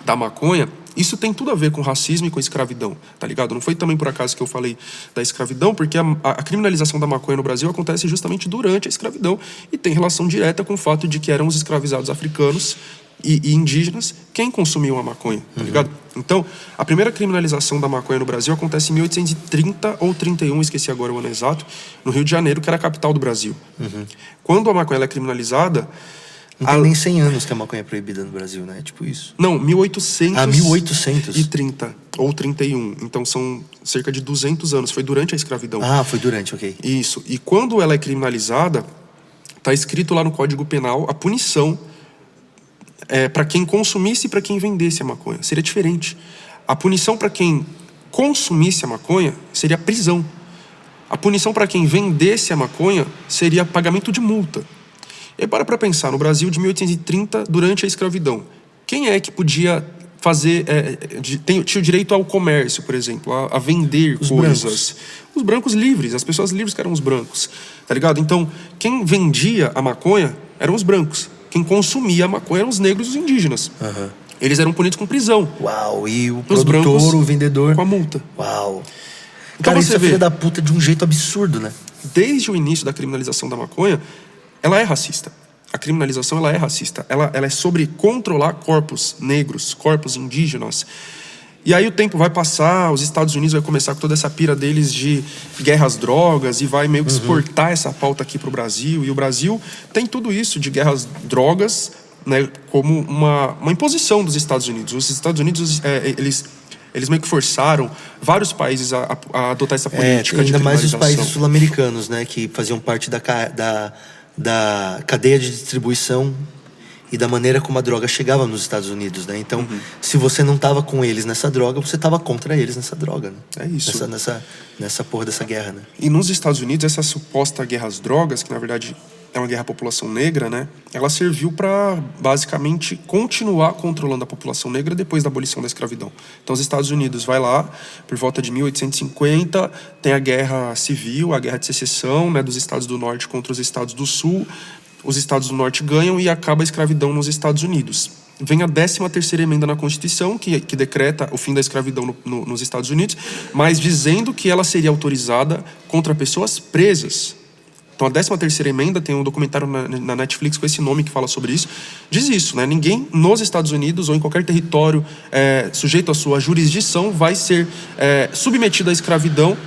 da maconha, isso tem tudo a ver com racismo e com escravidão, tá ligado? Não foi também por acaso que eu falei da escravidão, porque a criminalização da maconha no Brasil acontece justamente durante a escravidão e tem relação direta com o fato de que eram os escravizados africanos e indígenas quem consumiam a maconha, tá ligado? Então, a primeira criminalização da maconha no Brasil acontece em 1830 ou 31, esqueci agora o ano exato, no Rio de Janeiro, que era a capital do Brasil. Quando a maconha é criminalizada... Não tem nem 100 anos que a maconha é proibida no Brasil, né? Tipo isso. Não, 1800. 1830 ou 31. Então são cerca de 200 anos. Foi durante a escravidão. Foi durante, ok. Isso. E quando ela é criminalizada, tá escrito lá no Código Penal a punição para quem consumisse e para quem vendesse a maconha. Seria diferente. A punição para quem consumisse a maconha seria prisão. A punição para quem vendesse a maconha seria pagamento de multa. E para pensar, no Brasil de 1830, durante a escravidão, quem é que podia fazer, tinha o direito ao comércio, por exemplo, a vender os coisas? Brancos. Os brancos livres, as pessoas livres que eram os brancos, tá ligado? Então, quem vendia a maconha eram os brancos. Quem consumia a maconha eram os negros e os indígenas. Eles eram punidos com prisão. Uau, e o Os produtor, brancos o vendedor... com a multa. Uau. Então Cara, você isso é vê, filha da puta de um jeito absurdo, né? desde o início da criminalização da maconha, ela é racista. A criminalização, ela é racista. Ela é sobre controlar corpos negros, corpos indígenas. E aí o tempo vai passar, os Estados Unidos vai começar com toda essa pira deles de guerra às drogas e vai meio que exportar essa pauta aqui pro Brasil. E o Brasil tem tudo isso de guerra às drogas, né, como uma imposição dos Estados Unidos. Os Estados Unidos, eles meio que forçaram vários países a adotar essa política de ainda mais os criminalização. países sul-americanos, né, que faziam parte da cadeia de distribuição e da maneira como a droga chegava nos Estados Unidos, né? Então, se você não estava com eles nessa droga, você estava contra eles nessa droga, né? É isso. Nessa porra dessa guerra, né? E nos Estados Unidos, essa suposta guerra às drogas, que na verdade é uma guerra à população negra, né? Ela serviu para, basicamente, continuar controlando a população negra depois da abolição da escravidão. Então, os Estados Unidos vai lá, por volta de 1850, tem a guerra civil, a guerra de secessão, né, dos estados do norte contra os estados do sul. os estados do norte ganham e acaba a escravidão nos Estados Unidos. Vem a 13ª emenda na Constituição, que decreta o fim da escravidão nos Estados Unidos, mas dizendo que ela seria autorizada contra pessoas presas. Então, a 13ª emenda, tem um documentário na Netflix com esse nome que fala sobre isso, diz isso, né? Ninguém nos Estados Unidos ou em qualquer território sujeito à sua jurisdição vai ser submetido à escravidão,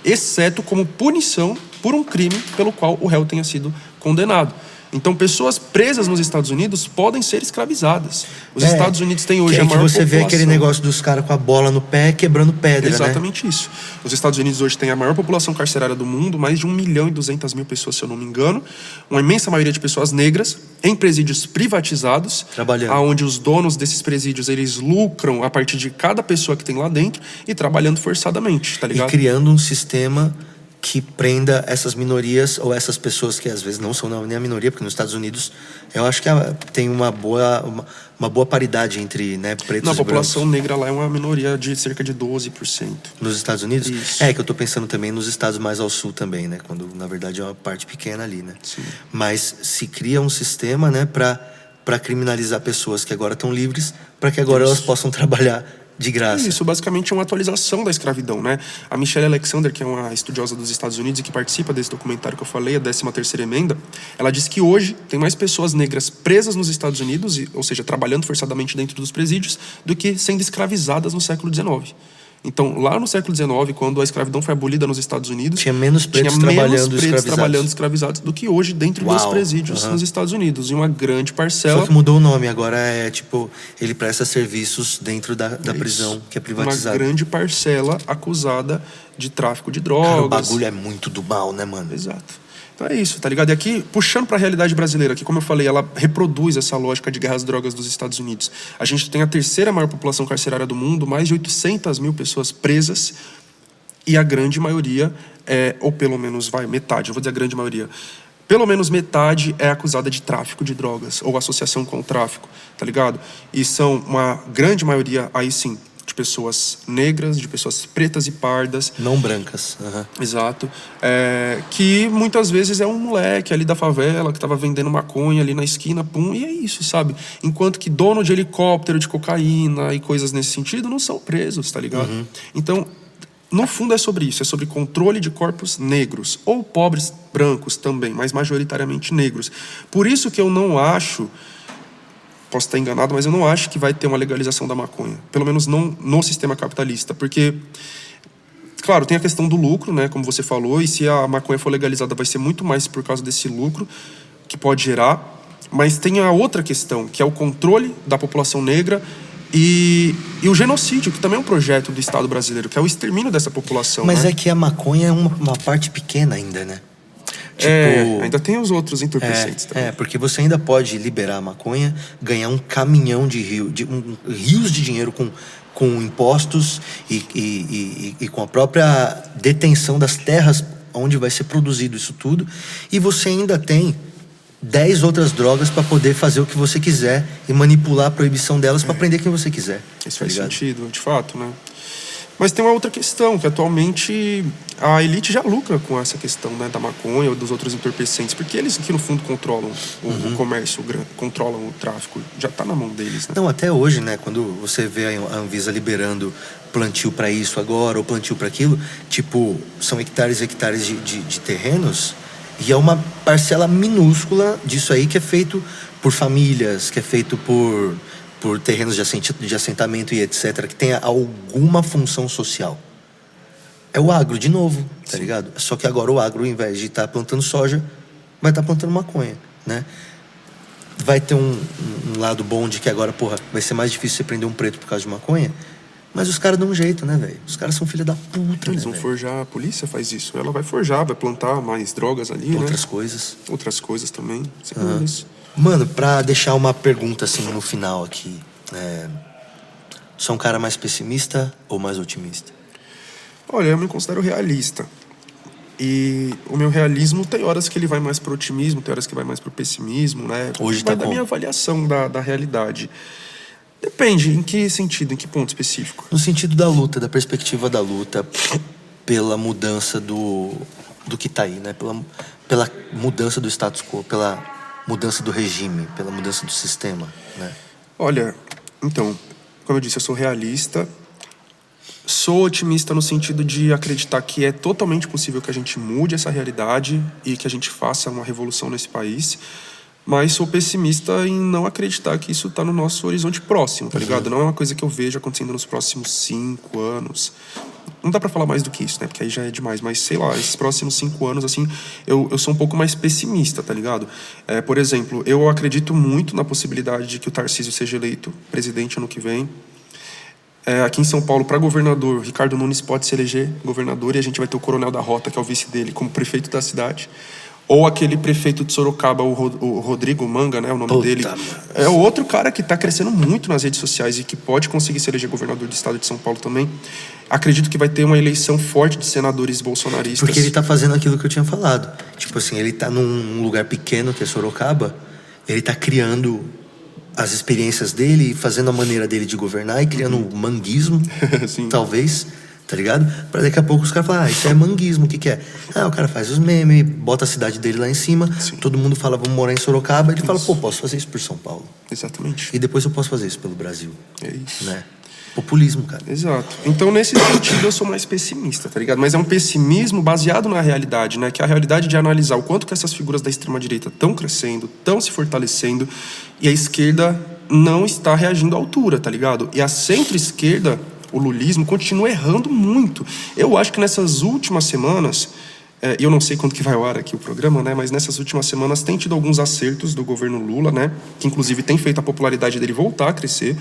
exceto como punição por um crime pelo qual o réu tenha sido condenado. Então, pessoas presas nos Estados Unidos podem ser escravizadas. Os Estados Unidos têm hoje a maior população. Que você vê aquele negócio dos caras com a bola no pé quebrando pedra, Exatamente isso. Os Estados Unidos hoje têm a maior população carcerária do mundo, mais de 1.200.000 pessoas, se eu não me engano. Uma imensa maioria de pessoas negras em presídios privatizados, trabalhando, onde os donos desses presídios, eles lucram a partir de cada pessoa que tem lá dentro e trabalhando forçadamente, tá ligado? E criando um sistema que prenda essas minorias ou essas pessoas que às vezes não são nem a minoria, porque nos Estados Unidos eu acho que tem uma boa paridade entre, né, pretos e brancos. A população negra lá é uma minoria de cerca de 12%. Nos Estados Unidos? Isso. É que eu tô pensando também nos estados mais ao sul também, né, quando na verdade é uma parte pequena ali, né? Sim. Mas se cria um sistema, né, para criminalizar pessoas que agora estão livres, para que agora elas possam trabalhar de graça. Isso basicamente é uma atualização da escravidão, né? A Michelle Alexander, que é uma estudiosa dos Estados Unidos e que participa desse documentário que eu falei, a 13ª emenda, ela diz que hoje tem mais pessoas negras presas nos Estados Unidos, ou seja, trabalhando forçadamente dentro dos presídios, do que sendo escravizadas no século XIX. Então, lá no século XIX, quando a escravidão foi abolida nos Estados Unidos, tinha menos pretos trabalhando escravizados do que hoje dentro dos presídios nos Estados Unidos. E uma grande parcela... Só que mudou o nome, agora é tipo, ele presta serviços dentro da prisão, que é privatizada. Uma grande parcela acusada de tráfico de drogas. Cara, o bagulho é muito do mal, né, mano? Exato. Então é isso, tá ligado? E aqui, puxando pra realidade brasileira, que como eu falei, ela reproduz essa lógica de guerra às drogas dos Estados Unidos. A gente tem a 3ª maior população carcerária do mundo, mais de 800.000 pessoas presas, e a grande maioria, ou pelo menos, metade, eu vou dizer a grande maioria, pelo menos metade é acusada de tráfico de drogas, ou associação com o tráfico, tá ligado? E são uma grande maioria, aí sim, de pessoas negras, de pessoas pretas e pardas. Não brancas. Exato. Que muitas vezes é um moleque ali da favela que estava vendendo maconha ali na esquina, pum, e é isso, sabe? Enquanto que dono de helicóptero, de cocaína e coisas nesse sentido não são presos, tá ligado? Então, no fundo é sobre isso, é sobre controle de corpos negros, ou pobres brancos também, mas majoritariamente negros. Por isso que eu não acho... Posso estar enganado, mas eu não acho que vai ter uma legalização da maconha. Pelo menos não no sistema capitalista. Porque, claro, tem a questão do lucro, né, como você falou, e se a maconha for legalizada vai ser muito mais por causa desse lucro que pode gerar. Mas tem a outra questão, que é o controle da população negra e o genocídio, que também é um projeto do Estado brasileiro, que é o extermínio dessa população. Mas né? É que a maconha é uma parte pequena ainda, né? Ainda tem os outros entorpecentes também. Porque você ainda pode liberar a maconha, ganhar um caminhão rios de dinheiro com impostos e com a própria detenção das terras onde vai ser produzido isso tudo. E você ainda tem 10 outras drogas para poder fazer o que você quiser e manipular a proibição delas para prender quem você quiser. Isso faz sentido, de fato, né? Mas tem uma outra questão, que atualmente a elite já lucra com essa questão, né, da maconha ou dos outros entorpecentes, porque eles que no fundo controlam o comércio, controlam o tráfico, já está na mão deles. Né? Não, até hoje, né, quando você vê a Anvisa liberando plantio para isso agora ou plantio para aquilo, tipo, são hectares e hectares de terrenos, e é uma parcela minúscula disso aí que é feito por famílias, que é feito por terrenos de assentamento e etc., que tenha alguma função social. É o agro, de novo, tá ligado? Só que agora o agro, ao invés de estar plantando soja, vai estar plantando maconha, né? Vai ter um lado bom de que agora, vai ser mais difícil você prender um preto por causa de maconha, mas os caras dão um jeito, né, velho? Os caras são filha da puta, Eles vão forjar, a polícia faz isso. Ela vai forjar, vai plantar mais drogas ali, Outras coisas. Outras coisas também, sem isso. Mano, pra deixar uma pergunta assim no final aqui, sou um cara mais pessimista ou mais otimista? Olha, eu me considero realista. E o meu realismo tem horas que ele vai mais pro otimismo, tem horas que vai mais pro pessimismo, né? Hoje vai tá da minha avaliação da realidade. Depende, em que sentido, em que ponto específico? No sentido da luta, da perspectiva da luta pela mudança do que tá aí, né? Pela mudança do status quo, pela mudança do regime, pela mudança do sistema, né? Olha, então, como eu disse, eu sou realista. Sou otimista no sentido de acreditar que é totalmente possível que a gente mude essa realidade e que a gente faça uma revolução nesse país. Mas sou pessimista em não acreditar que isso está no nosso horizonte próximo, tá ligado? Não é uma coisa que eu vejo acontecendo nos próximos 5 anos. Não dá pra falar mais do que isso, né? Porque aí já é demais. Mas, sei lá, esses próximos 5 anos, assim, eu sou um pouco mais pessimista, tá ligado? Por exemplo, eu acredito muito na possibilidade de que o Tarcísio seja eleito presidente ano que vem. Aqui em São Paulo, para governador, Ricardo Nunes pode se eleger governador e a gente vai ter o Coronel da Rota, que é o vice dele, como prefeito da cidade. Ou aquele prefeito de Sorocaba, o Rodrigo Manga, né, o nome dele. É o outro cara que está crescendo muito nas redes sociais e que pode conseguir se eleger governador do estado de São Paulo também. Acredito que vai ter uma eleição forte de senadores bolsonaristas. Porque ele tá fazendo aquilo que eu tinha falado. Tipo assim, ele tá num lugar pequeno, que é Sorocaba, ele tá criando as experiências dele, fazendo a maneira dele de governar e criando o manguismo, talvez, tá ligado? Pra daqui a pouco os caras falarem, isso é manguismo, o que é? O cara faz os memes, bota a cidade dele lá em cima, todo mundo fala, vamos morar em Sorocaba, ele fala, pô, posso fazer isso por São Paulo. Exatamente. E depois eu posso fazer isso pelo Brasil. É isso. Né? Populismo, cara. Exato. Então, nesse sentido, eu sou mais pessimista, tá ligado? Mas é um pessimismo baseado na realidade, né? Que é a realidade de analisar o quanto que essas figuras da extrema-direita estão crescendo, estão se fortalecendo, e a esquerda não está reagindo à altura, tá ligado? E a centro-esquerda, o lulismo, continua errando muito. Eu acho que nessas últimas semanas, e eu não sei quando que vai ao ar aqui o programa, né? Mas nessas últimas semanas tem tido alguns acertos do governo Lula, né? Que inclusive tem feito a popularidade dele voltar a crescer.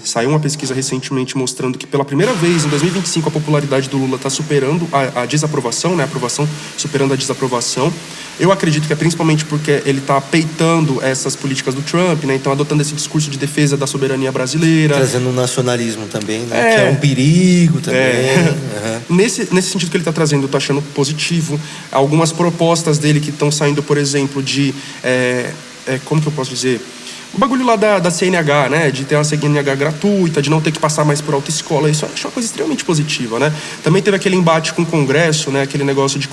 Saiu uma pesquisa recentemente mostrando que pela primeira vez em 2025 a popularidade do Lula está superando a desaprovação, né? A aprovação superando a desaprovação. Eu acredito que é principalmente porque ele está peitando essas políticas do Trump, né? Então adotando esse discurso de defesa da soberania brasileira. Trazendo o nacionalismo também, né? Que é um perigo também. Nesse sentido que ele está trazendo, eu tô achando positivo. Algumas propostas dele que estão saindo, por exemplo, de... como que eu posso dizer? O bagulho lá da CNH, né? De ter uma CNH gratuita, de não ter que passar mais por autoescola. Isso eu acho uma coisa extremamente positiva, né? Também teve aquele embate com o Congresso, né? Aquele negócio de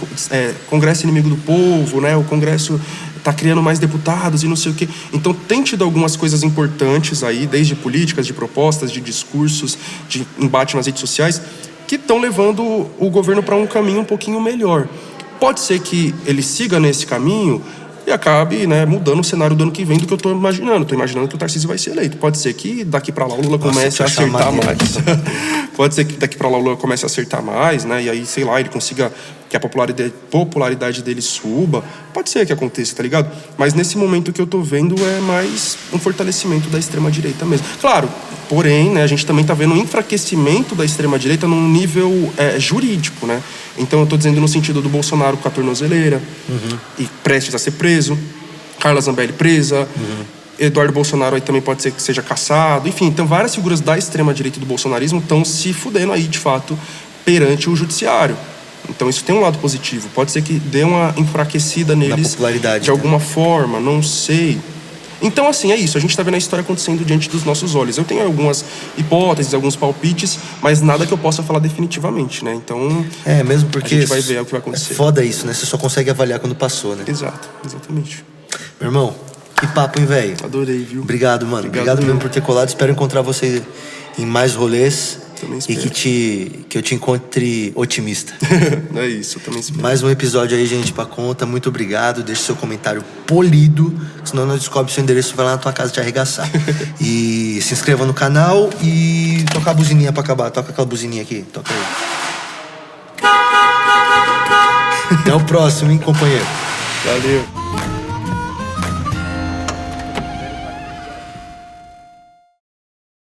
Congresso inimigo do povo, né? O Congresso tá criando mais deputados e não sei o quê. Então tem tido algumas coisas importantes aí, desde políticas, de propostas, de discursos, de embate nas redes sociais, que estão levando o governo para um caminho um pouquinho melhor. Pode ser que ele siga nesse caminho e acabe, né, mudando o cenário do ano que vem do que eu estou imaginando. Estou imaginando que o Tarcísio vai ser eleito. Pode ser que daqui para lá o Lula comece a acertar mais. Pode ser que daqui para lá o Lula comece a acertar mais, né? E aí, sei lá, ele consiga que a popularidade dele suba. Pode ser que aconteça, tá ligado? Mas nesse momento que eu tô vendo é mais um fortalecimento da extrema-direita mesmo. Claro, porém, né, a gente também tá vendo um enfraquecimento da extrema-direita num nível jurídico, né? Então eu tô dizendo no sentido do Bolsonaro com a tornozeleira e prestes a ser preso, Carla Zambelli presa, Eduardo Bolsonaro aí também pode ser que seja cassado. Enfim, então várias figuras da extrema-direita do bolsonarismo estão se fudendo aí, de fato, perante o judiciário. Então isso tem um lado positivo. Pode ser que dê uma enfraquecida neles de alguma forma, não sei. Então, assim, é isso. A gente está vendo a história acontecendo diante dos nossos olhos. Eu tenho algumas hipóteses, alguns palpites, mas nada que eu possa falar definitivamente, né? Então, mesmo porque a gente vai ver o que vai acontecer. É foda isso, né? Você só consegue avaliar quando passou, né? Exato, exatamente. Meu irmão, que papo, hein, velho? Adorei, viu? Obrigado, mano. Obrigado mesmo por ter colado. Espero encontrar você em mais rolês. E que eu te encontre otimista. É isso, eu também espero. Mais um episódio aí, gente, pra conta. Muito obrigado. Deixe seu comentário polido, senão não descobre seu endereço, vai lá na tua casa te arregaçar. E se inscreva no canal e toca a buzininha pra acabar. Toca aquela buzininha aqui. Toca aí. Até o próximo, hein, companheiro? Valeu.